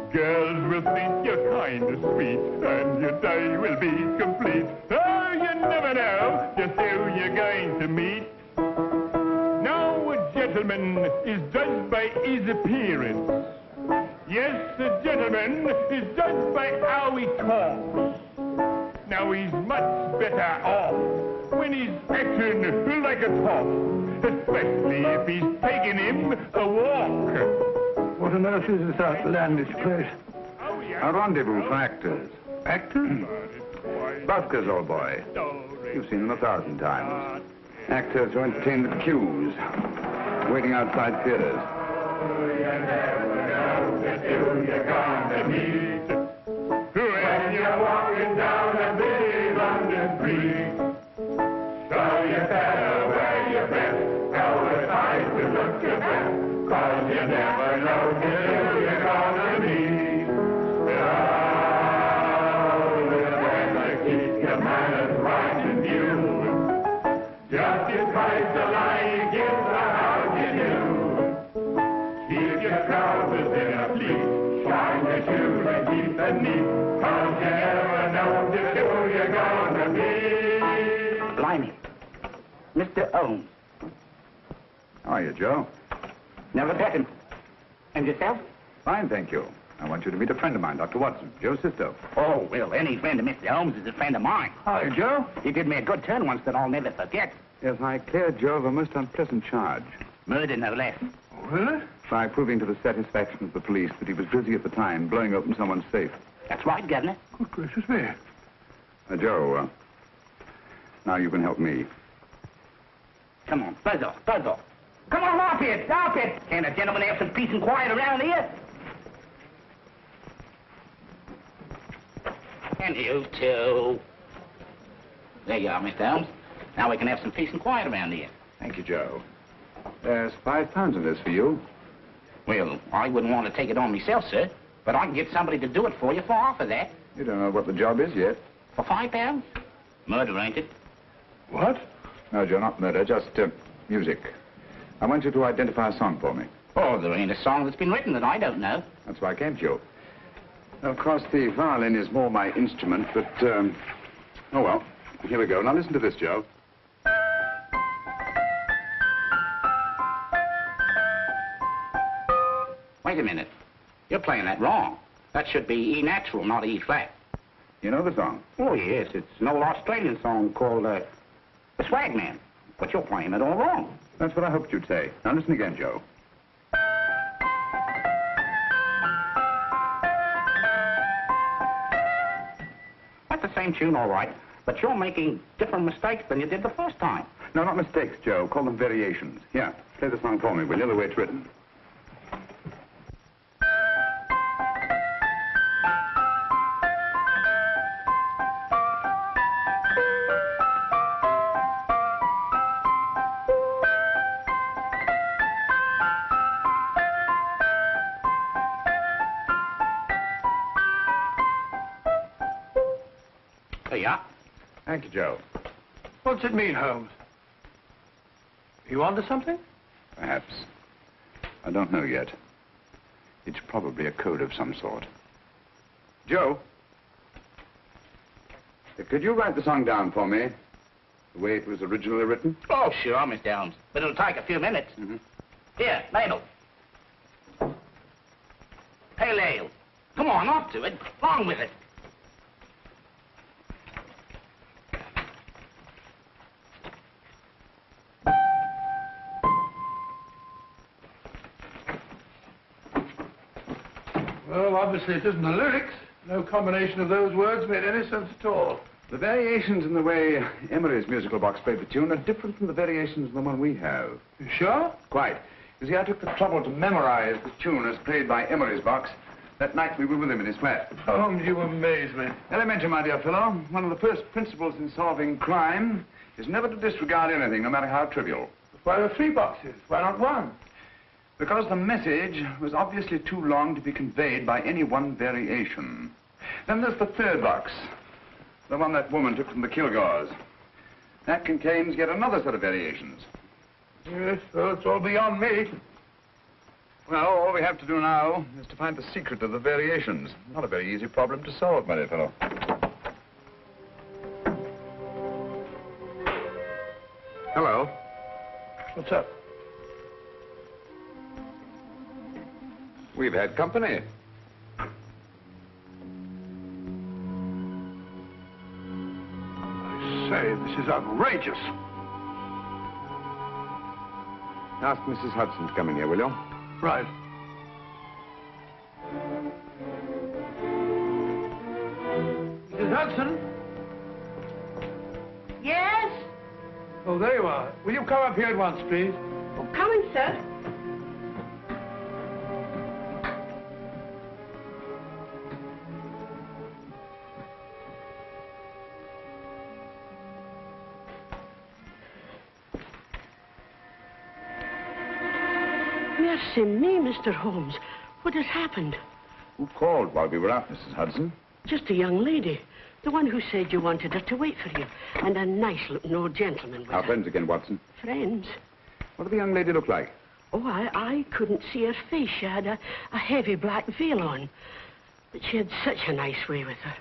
Girls will think you're kind of sweet, and your day will be complete. Oh, you never know just who you're going to meet. Now, a gentleman is judged by his appearance. Yes, a gentleman is judged by how he talks. Now, he's much better off when he's acting like a top, especially if he's taking him a walk. What on earth is this outlandish place? A rendezvous for actors. Actors? Buskers, old boy. You've seen them 1,000 times. Actors who entertain the queues, waiting outside theaters. When you're walking down a busy London street, so you better wear your best, tell the time to look your best, 'cause you never know till you're gonna meet. Oh, you better keep your manners right in view. Just in case the lie you give the how you do. Keep your trousers in a pleat, shine your shoes and keep them neat, 'cause you never know just who you're gonna be. Blimey. Mr. Holmes. How are you, Joe? Never met him. And yourself? Fine, thank you. I want you to meet a friend of mine, Dr. Watson, Joe Sisto. Oh, well, any friend of Mr. Holmes is a friend of mine. Hi, Joe. He did me a good turn once that I'll never forget. Yes, I cleared Joe of a most unpleasant charge. Murder, no less. Really? By proving to the satisfaction of the police that he was busy at the time blowing open someone's safe. That's right, Governor. Good gracious me. Joe, now you can help me. Come on, buzz off, buzz off. Come on, off it, off it. Can't a gentleman have some peace and quiet around here? And you too. There you are, Mr. Holmes. Now we can have some peace and quiet around here. Thank you, Joe. There's £5 in this for you. Well, I wouldn't want to take it on myself, sir. But I can get somebody to do it for you for half of that. You don't know what the job is yet. For £5? Murder, ain't it? What? No, Joe, not murder, just music. I want you to identify a song for me. Oh, there ain't a song that's been written that I don't know. That's why I came to you. Of course, the violin is more my instrument, but, oh, well, here we go. Now listen to this, Joe. Wait a minute. You're playing that wrong. That should be E natural, not E flat. You know the song? Oh, yes. It's an old Australian song called, The Swag Man. But you're playing it all wrong. That's what I hoped you'd say. Now listen again, Joe. That's the same tune, all right. But you're making different mistakes than you did the first time. No, not mistakes, Joe. Call them variations. Here, play the song for me, will you, the way it's written. There you are. Thank you, Joe. What's it mean, Holmes? You onto something? Perhaps. I don't know yet. It's probably a code of some sort. Joe? Could you write the song down for me? The way it was originally written? Oh, sure, Mr. Holmes. But it'll take a few minutes. Here, Mabel. Pale ale. Come on, off to it. Along with it. Well, obviously it isn't the lyrics. No combination of those words made any sense at all. The variations in the way Emery's musical box played the tune are different from the variations in the one we have. You sure? Quite. You see, I took the trouble to memorize the tune as played by Emery's box that night we were with him in his flat. Holmes, you amaze me. Elementary, my dear fellow. One of the first principles in solving crime is never to disregard anything, no matter how trivial. Why are 3 boxes? Why not 1? Because the message was obviously too long to be conveyed by any one variation. Then there's the 3rd box, the one that woman took from the Kilgores. That contains yet another set of variations. Yes, well, it's all beyond me. Well, all we have to do now is to find the secret of the variations. Not a very easy problem to solve, my dear fellow. Hello. What's up? We've had company. I say, this is outrageous. Ask Mrs. Hudson to come in here, will you? Right. Mrs. Hudson? Yes? Oh, there you are. Will you come up here at once, please? Oh, coming, sir. Mercy me, Mr. Holmes. What has happened? Who called while we were out, Mrs. Hudson? Just a young lady. The one who said you wanted her to wait for you. And a nice-looking old gentleman with Our her. friends again, Watson. Friends? What did the young lady look like? Oh, I couldn't see her face. She had a heavy black veil on. But she had such a nice way with her.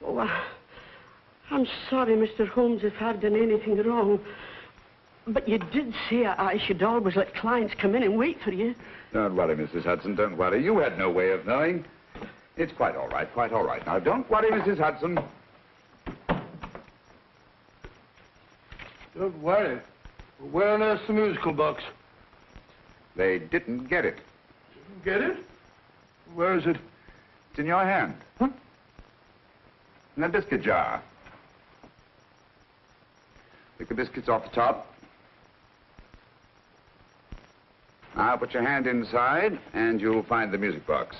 Oh, I'm sorry, Mr. Holmes, if I've done anything wrong. But you did say I should always let clients come in and wait for you. Don't worry, Mrs. Hudson, don't worry. You had no way of knowing. It's quite all right, quite all right. Now, don't worry, Mrs. Hudson. Don't worry. Where on earth's the musical box? They didn't get it. Didn't get it? Where is it? It's in your hand. Huh? In that biscuit jar. Pick the biscuits off the top. Now put your hand inside, and you'll find the music box.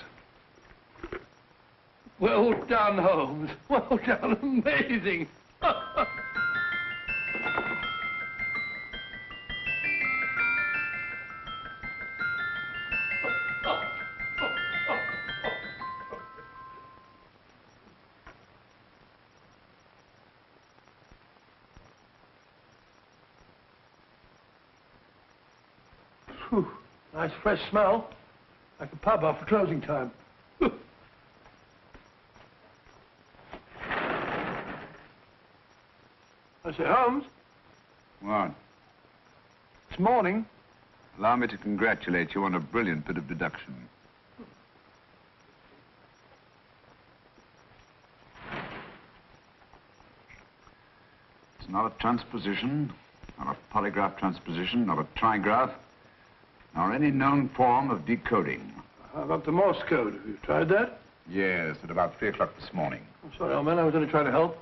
Well done, Holmes. Well done. Amazing. Whew. Nice fresh smell. Like a pub after closing time. I say, Holmes, What? it's morning. Allow me to congratulate you on a brilliant bit of deduction. It's not a transposition, not a polygraph transposition, not a trigraph, nor any known form of decoding. How about the Morse code? Have you tried that? Yes, at about 3 o'clock this morning. I'm sorry, old man. I was only trying to help.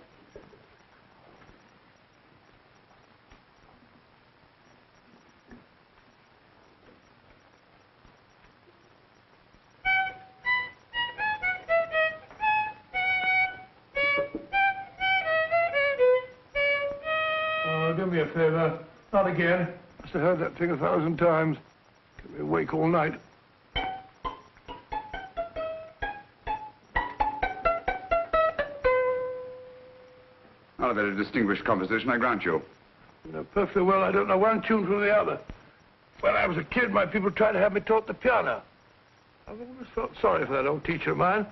Oh, do me a favor. Not again. Must have heard that thing 1,000 times. Kept me awake all night. Not a very distinguished composition, I grant you. You know perfectly well I don't know one tune from the other. When I was a kid, my people tried to have me taught the piano. I've always felt sorry for that old teacher of mine.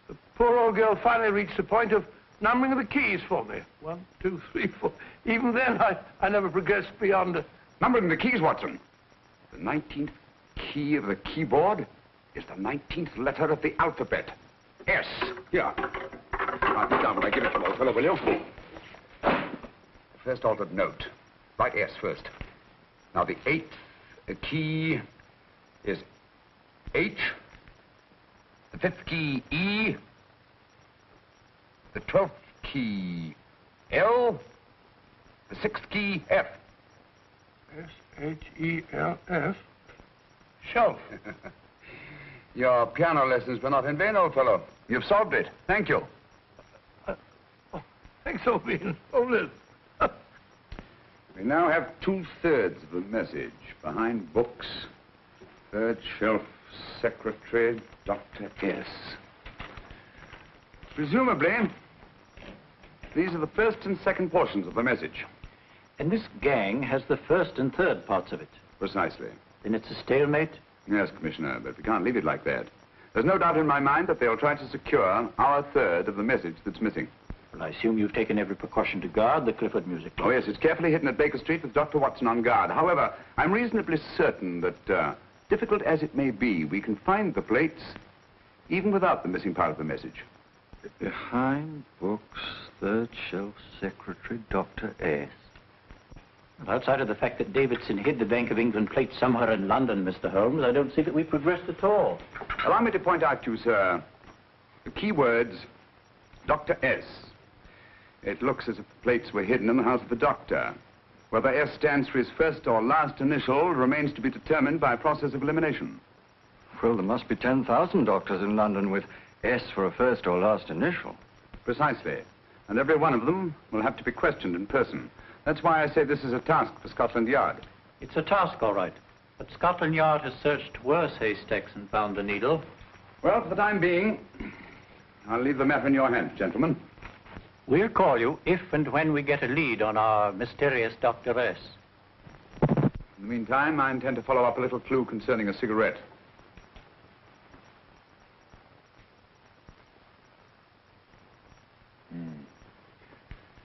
The poor old girl finally reached the point of numbering the keys for me. 1, 2, 3, 4. Even then, I never progressed beyond... Numbering the keys, Watson. The 19th key of the keyboard is the 19th letter of the alphabet. S. Here. Write it down when I give it to you, old fellow, will you? First altered note. Write S first. Now, the 8th key is H. The 5th key, E. The 12th key, L. The 6th key, F. S-H-E-L-F. Shelf. Your piano lessons were not in vain, old fellow. You've solved it. Thank you. Thanks, old bean. Hold it. We now have 2/3 of the message. Behind books, third shelf, secretary, Dr. S. Presumably, these are the first and second portions of the message. And this gang has the first and third parts of it. Precisely. Then it's a stalemate? Yes, Commissioner, but we can't leave it like that. There's no doubt in my mind that they'll try to secure our third of the message that's missing. Well, I assume you've taken every precaution to guard the Clifford music box. Oh, yes, it's carefully hidden at Baker Street with Dr. Watson on guard. However, I'm reasonably certain that, difficult as it may be, we can find the plates even without the missing part of the message. Behind books, third shelf, secretary, Dr. S. Well, outside of the fact that Davidson hid the Bank of England plate somewhere in London, Mr. Holmes, I don't see that we've progressed at all. Allow me to point out to you, sir, the key words, Dr. S. It looks as if the plates were hidden in the house of the doctor. Whether S stands for his first or last initial remains to be determined by a process of elimination. Well, there must be 10,000 doctors in London with S for a first or last initial. Precisely. And every one of them will have to be questioned in person. That's why I say this is a task for Scotland Yard. It's a task, all right. But Scotland Yard has searched worse haystacks and found a needle. Well, for the time being, I'll leave the matter in your hands, gentlemen. We'll call you if and when we get a lead on our mysterious Dr. S. In the meantime, I intend to follow up a little clue concerning a cigarette.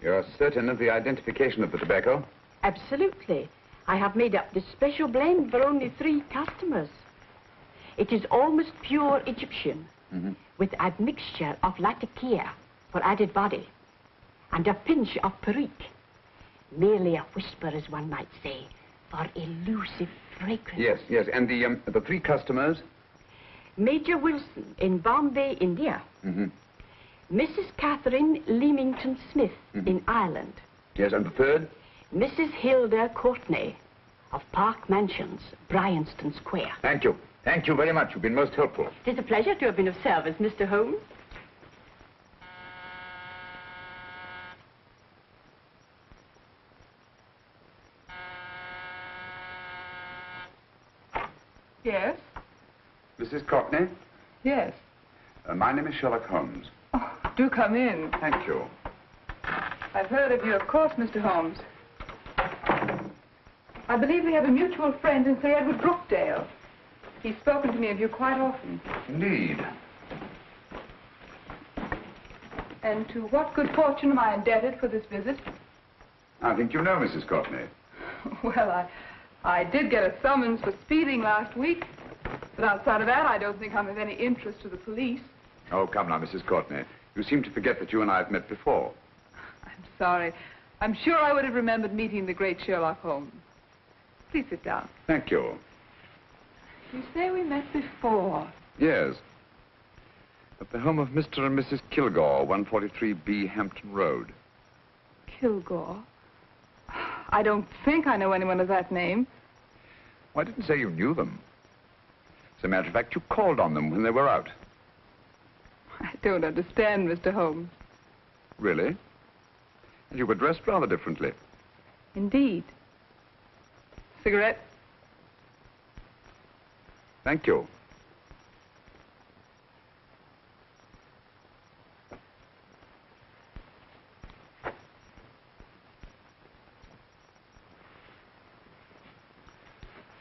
You're certain of the identification of the tobacco? Absolutely. I have made up this special blend for only 3 customers. It is almost pure Egyptian, with admixture of latakia for added body, and a pinch of perique. Merely a whisper, as one might say, for elusive fragrance. Yes, yes. And the 3 customers? Major Wilson in Bombay, India. Mrs. Catherine Leamington Smith in Ireland. Yes, and the 3rd? Mrs. Hilda Courtney of Park Mansions, Bryanston Square. Thank you. Thank you very much. You've been most helpful. It is a pleasure to have been of service, Mr. Holmes. Yes? Mrs. Courtney? Yes. My name is Sherlock Holmes. Oh, do come in. Thank you. I've heard of you, of course, Mr. Holmes. I believe we have a mutual friend in Sir Edward Brookdale. He's spoken to me of you quite often. Indeed. And to what good fortune am I indebted for this visit? I think you know Mrs. Courtney. Well, I did get a summons for speeding last week. But outside of that, I don't think I'm of any interest to the police. Oh, come now, Mrs. Courtney. You seem to forget that you and I have met before. I'm sorry. I'm sure I would have remembered meeting the great Sherlock Holmes. Please sit down. Thank you. You say we met before. Yes. At the home of Mr. and Mrs. Kilgore, 143B Hampton Road. Kilgore? I don't think I know anyone of that name. Well, I didn't say you knew them. As a matter of fact, you called on them when they were out. I don't understand, Mr. Holmes. Really? And you were dressed rather differently. Indeed. Cigarette? Thank you.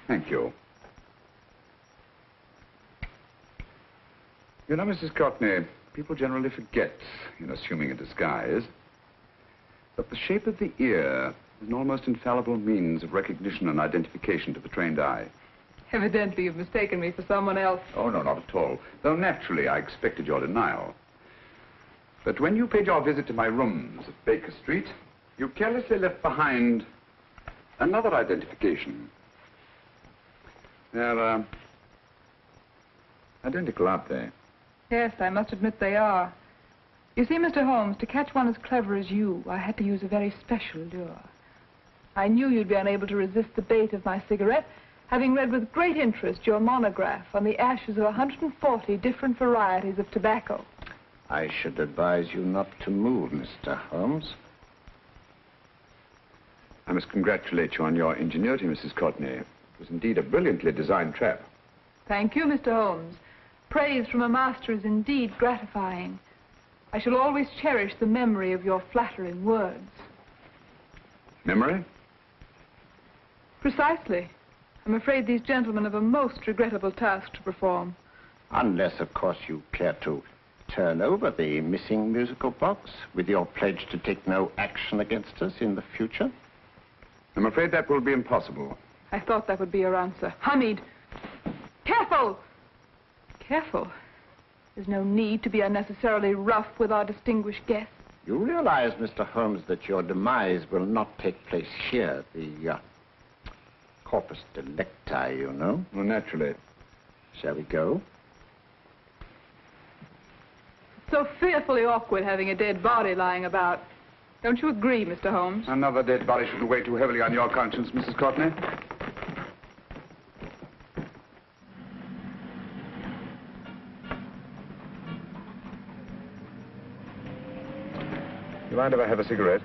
Thank you. You know, Mrs. Courtney, people generally forget, in assuming a disguise, that the shape of the ear is an almost infallible means of recognition and identification to the trained eye. Evidently, you've mistaken me for someone else. Oh, no, not at all. Though naturally, I expected your denial. But when you paid your visit to my rooms at Baker Street, you carelessly left behind another identification. They're, identical, aren't they? Yes, I must admit they are. You see, Mr. Holmes, to catch one as clever as you, I had to use a very special lure. I knew you'd be unable to resist the bait of my cigarette, having read with great interest your monograph on the ashes of 140 different varieties of tobacco. I should advise you not to move, Mr. Holmes. I must congratulate you on your ingenuity, Mrs. Courtney. It was indeed a brilliantly designed trap. Thank you, Mr. Holmes. Praise from a master is indeed gratifying. I shall always cherish the memory of your flattering words. Memory? Precisely. I'm afraid these gentlemen have a most regrettable task to perform. Unless, of course, you care to turn over the missing musical box with your pledge to take no action against us in the future. I'm afraid that will be impossible. I thought that would be your answer. Hamid! Careful! Careful. There's no need to be unnecessarily rough with our distinguished guests. You realize, Mr. Holmes, that your demise will not take place here. The corpus delicti, you know. Well, naturally. Shall we go? It's so fearfully awkward having a dead body lying about. Don't you agree, Mr. Holmes? Another dead body shouldn't weigh too heavily on your conscience, Mrs. Courtney. You mind if I have a cigarette?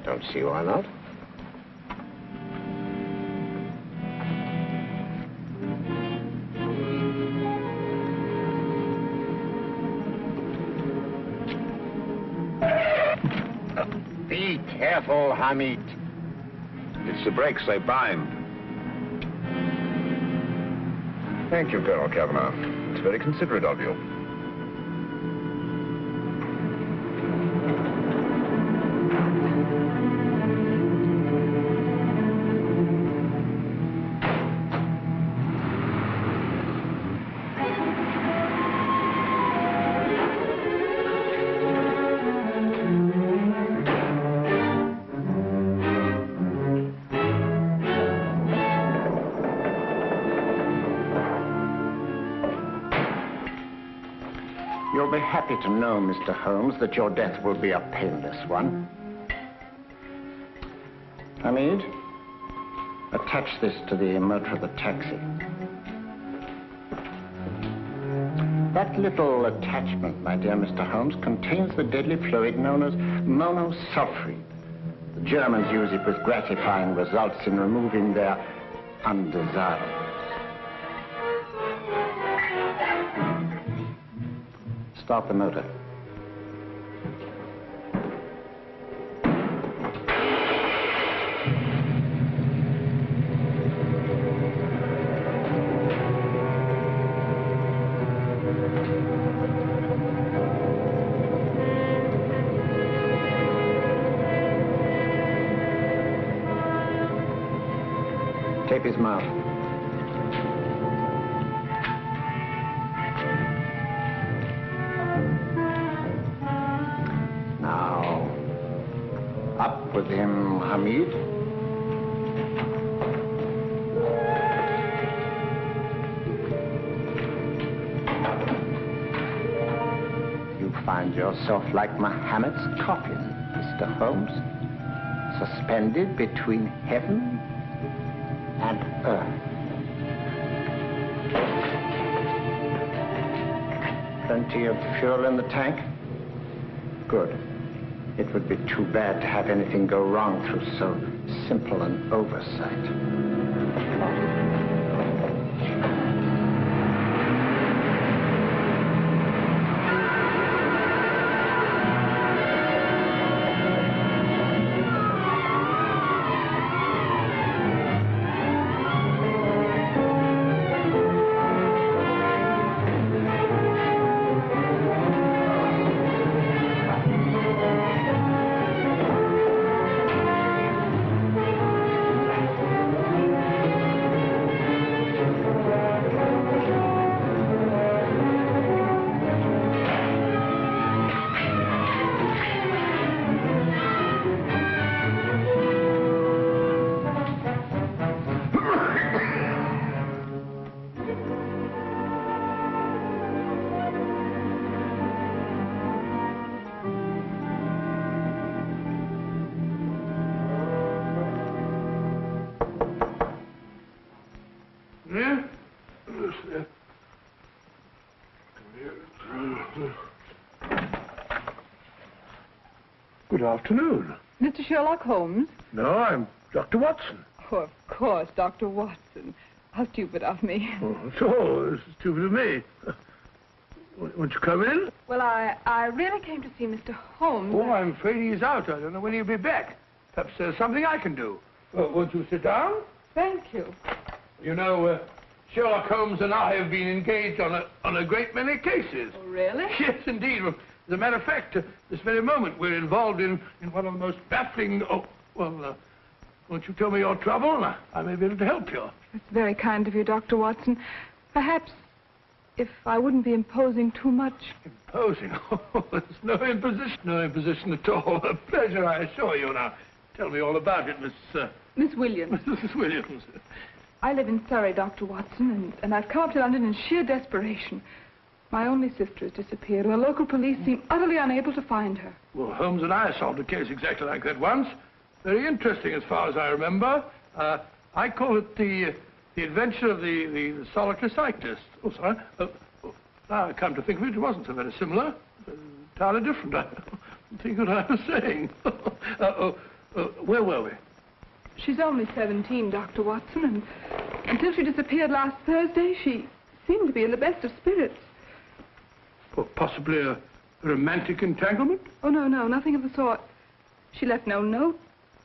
Don't see why not. Be careful, Hamid. It's the brakes, they bind. Thank you, Colonel Kavanagh. It's very considerate of you. You'll be happy to know, Mr. Holmes, that your death will be a painless one. Hamid, attach this to the motor of the taxi. That little attachment, my dear Mr. Holmes, contains the deadly fluid known as monosulfide. The Germans use it with gratifying results in removing their undesirables. Start the motor. Tape his mouth. Up with him, Hamid. You find yourself like Muhammad's coffin, Mr. Holmes, suspended between heaven and earth. Plenty of fuel in the tank? Good. It would be too bad to have anything go wrong through so simple an oversight. Good afternoon. Mr. Sherlock Holmes? No, I'm Dr. Watson. Oh, of course, Dr. Watson. How stupid of me. Oh, so stupid of me. Won't you come in? Well, I really came to see Mr. Holmes. Oh, I'm afraid he's out. I don't know when he'll be back. Perhaps there's something I can do. Won't you sit down? Thank you. You know, Sherlock Holmes and I have been engaged on a great many cases. Oh, really? Yes, indeed. As a matter of fact, this very moment we're involved in one of the most baffling... Oh, well, won't you tell me your trouble? I may be able to help you. It's very kind of you, Dr. Watson. Perhaps if I wouldn't be imposing too much. Imposing? Oh, there's no imposition. No imposition at all. A pleasure, I assure you. Now, tell me all about it, Miss Williams. Mrs. Williams. I live in Surrey, Dr. Watson, and I've come up to London in sheer desperation. My only sister has disappeared, and the local police seem utterly unable to find her. Well, Holmes and I solved a case exactly like that once. Very interesting as far as I remember. I call it the adventure of the solitary cyclist. Oh, sorry. Now I come to think of it, it wasn't so very similar. Entirely different. I don't think what I was saying. Where were we? She's only 17, Dr. Watson, and until she disappeared last Thursday, she seemed to be in the best of spirits. Well, possibly a romantic entanglement? Oh, no, nothing of the sort. She left no note,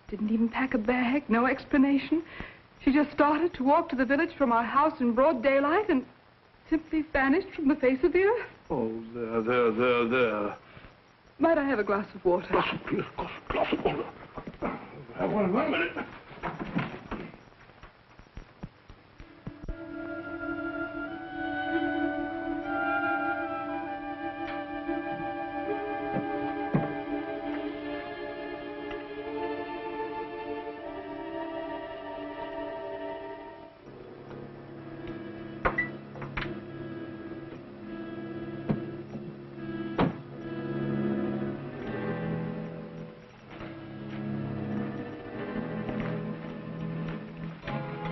didn't even pack a bag, no explanation. She just started to walk to the village from our house in broad daylight and simply vanished from the face of the earth. Oh, there. Might I have a glass of water? Glass of water. Have one minute.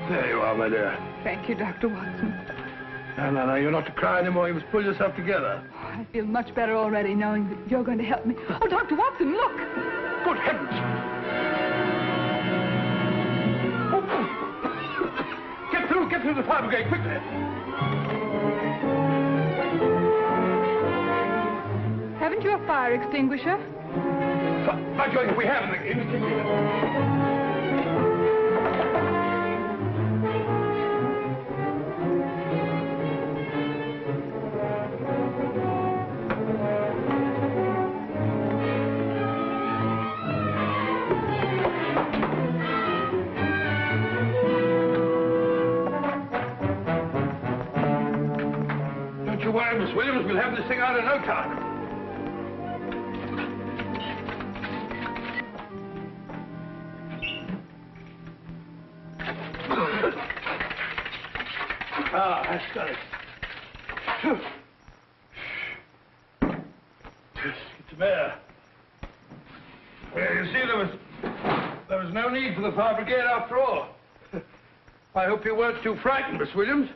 There you are, my dear. Thank you, Dr. Watson. No, you're not to cry anymore. You must pull yourself together. I feel much better already knowing that you're going to help me. Oh, Dr. Watson, look! Good heavens! Get through the fire brigade, quickly! Haven't you a fire extinguisher? By George, we have in the kitchen. Don't you worry, Miss Williams. We'll have this thing out in no time. That's got it. It's there. Well, you see, there was no need for the fire brigade after all. I hope you weren't too frightened, Miss Williams.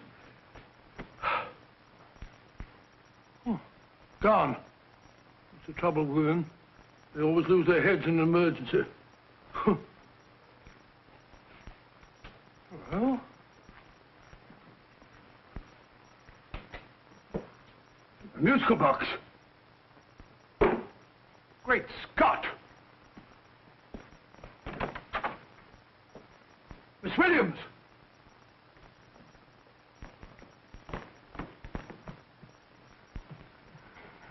Gone. That's the trouble with them. They always lose their heads in an emergency. Well... a musical box. Great Scott! Miss Williams!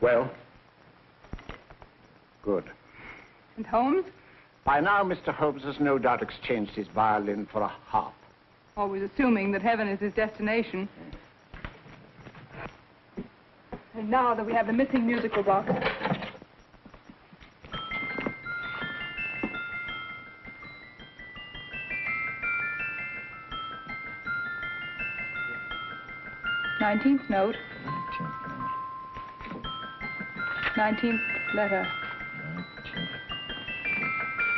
Well? Good. And Holmes? By now, Mr. Holmes has no doubt exchanged his violin for a harp. Always assuming that heaven is his destination. And now that we have the missing musical box. Nineteenth note. 19th letter.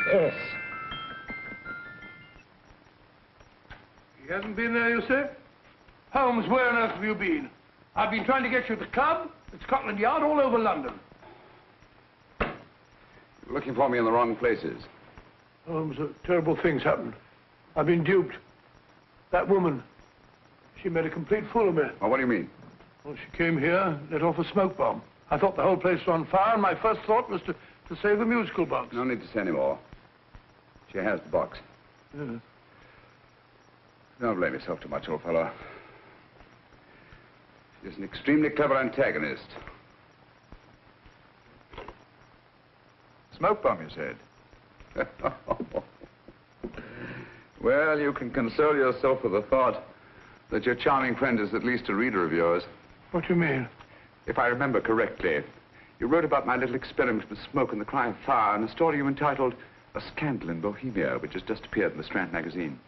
Yes. You haven't been there, you say? Holmes, where on earth have you been? I've been trying to get you at the club, at Scotland Yard, all over London. You're looking for me in the wrong places. Holmes, terrible things happened. I've been duped. That woman, she made a complete fool of me. Well, what do you mean? Well, she came here, let off a smoke bomb. I thought the whole place was on fire, and my first thought was to save the musical box. No need to say any more. She has the box. Yeah. Don't blame yourself too much, old fellow. She's an extremely clever antagonist. Smoke bomb, you said? Well, you can console yourself with the thought that your charming friend is at least a reader of yours. What do you mean? If I remember correctly, you wrote about my little experiment with smoke and the cry of fire in a story you entitled A Scandal in Bohemia, which has just appeared in the Strand magazine.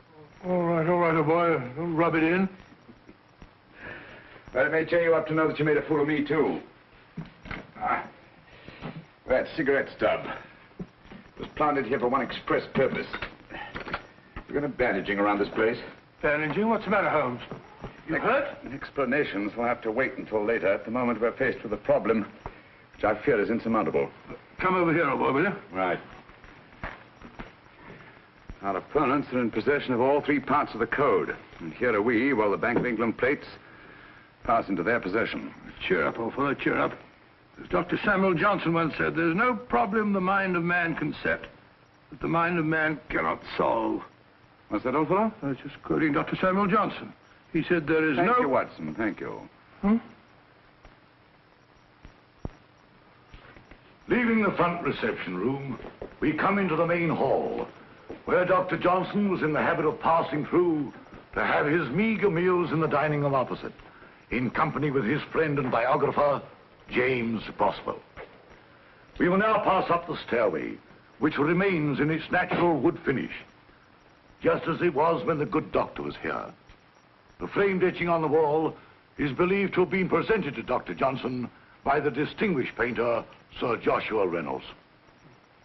All right, old boy. Don't rub it in. Well, it may cheer you up to know that you made a fool of me, too. That cigarette stub was planted here for one express purpose. We're going to bandaging around this place. Bandaging? What's the matter, Holmes? You hurt? Explanations will have to wait until later. At the moment, we're faced with a problem which I fear is insurmountable. Come over here, old boy, will you? Right. Our opponents are in possession of all 3 parts of the code. And here are we, while the Bank of England plates pass into their possession. Cheer up, old fellow, cheer up. As Dr. Samuel Johnson once said, there's no problem the mind of man can set that the mind of man cannot solve. What's that, old fellow? I was just quoting Dr. Samuel Johnson. He said there is Thank you, Watson. Thank you. Leaving the front reception room, we come into the main hall, where Dr. Johnson was in the habit of passing through to have his meager meals in the dining room opposite, in company with his friend and biographer, James Boswell. We will now pass up the stairway, which remains in its natural wood finish, just as it was when the good doctor was here. The framed etching on the wall is believed to have been presented to Dr. Johnson by the distinguished painter, Sir Joshua Reynolds.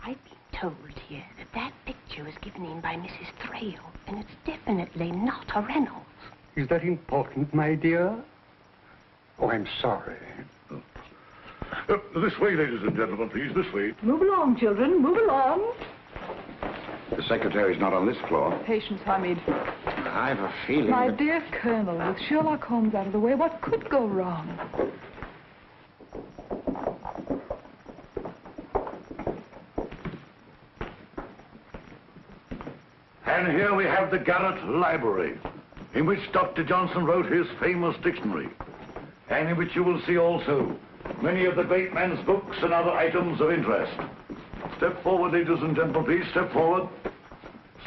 I've been told here that that picture was given in by Mrs. Thrale, and it's definitely not a Reynolds. Is that important, my dear? Oh, I'm sorry. This way, ladies and gentlemen, please, this way. Move along, children, move along. The secretary's not on this floor. Patience, Hamid. I have a feeling My that... dear Colonel, with Sherlock Holmes out of the way, what could go wrong? And here we have the Garrett Library, in which Dr. Johnson wrote his famous dictionary, and in which you will see also many of the great man's books and other items of interest. Step forward, ladies and gentlemen, please, step forward.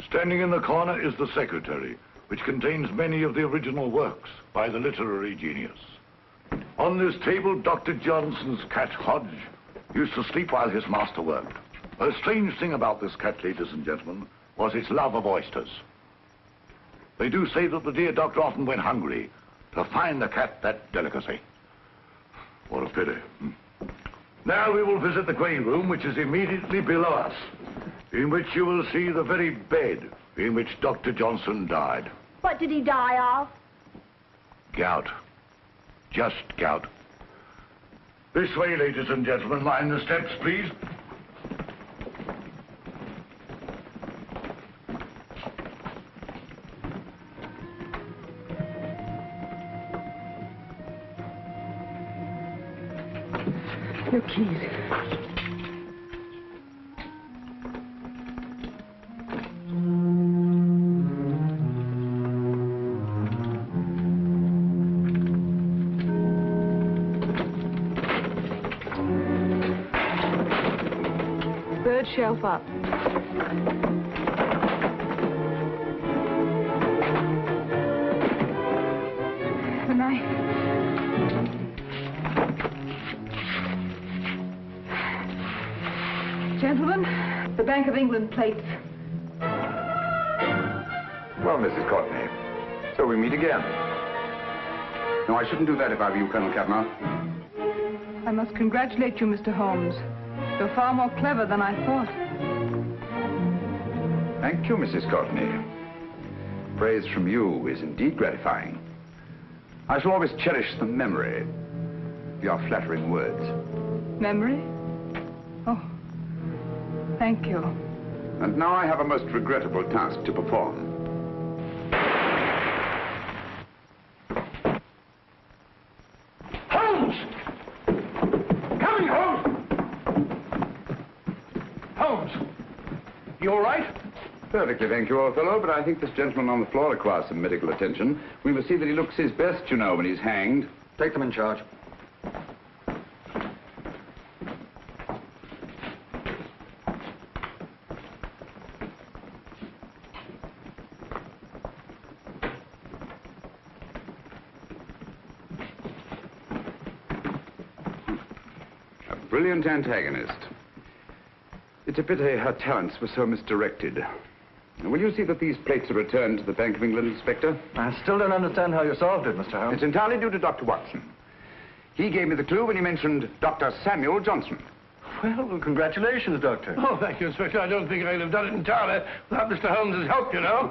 Standing in the corner is the secretary, which contains many of the original works by the literary genius. On this table, Dr. Johnson's cat, Hodge, used to sleep while his master worked. A strange thing about this cat, ladies and gentlemen, was its love of oysters. They do say that the dear doctor often went hungry to find the cat that delicacy. What a pity. Now we will visit the grey room, which is immediately below us, in which you will see the very bed in which Dr. Johnson died. What did he die of? Gout. Just gout. This way, ladies and gentlemen. Mind the steps, please. Your keys. Third shelf up. The knife. Gentlemen, the Bank of England plates. Well, Mrs. Courtney, so we meet again. No, I shouldn't do that if I were you, Colonel Cavanaugh. I must congratulate you, Mr. Holmes. You're far more clever than I thought. Thank you, Mrs. Courtney. Praise from you is indeed gratifying. I shall always cherish the memory of your flattering words. Memory? Oh, thank you. And now I have a most regrettable task to perform. Holmes! Coming, Holmes! Holmes! You all right? Perfectly, thank you, old fellow, but I think this gentleman on the floor requires some medical attention. We must see that he looks his best, you know, when he's hanged. Take them in charge. A brilliant antagonist. It's a pity her talents were so misdirected. Will you see that these plates are returned to the Bank of England, Inspector? I still don't understand how you solved it, Mr. Holmes. It's entirely due to Dr. Watson. He gave me the clue when he mentioned Dr. Samuel Johnson. Well, congratulations, Doctor. Oh, thank you, Inspector. I don't think I'd have done it entirely without Mr. Holmes' help, you know.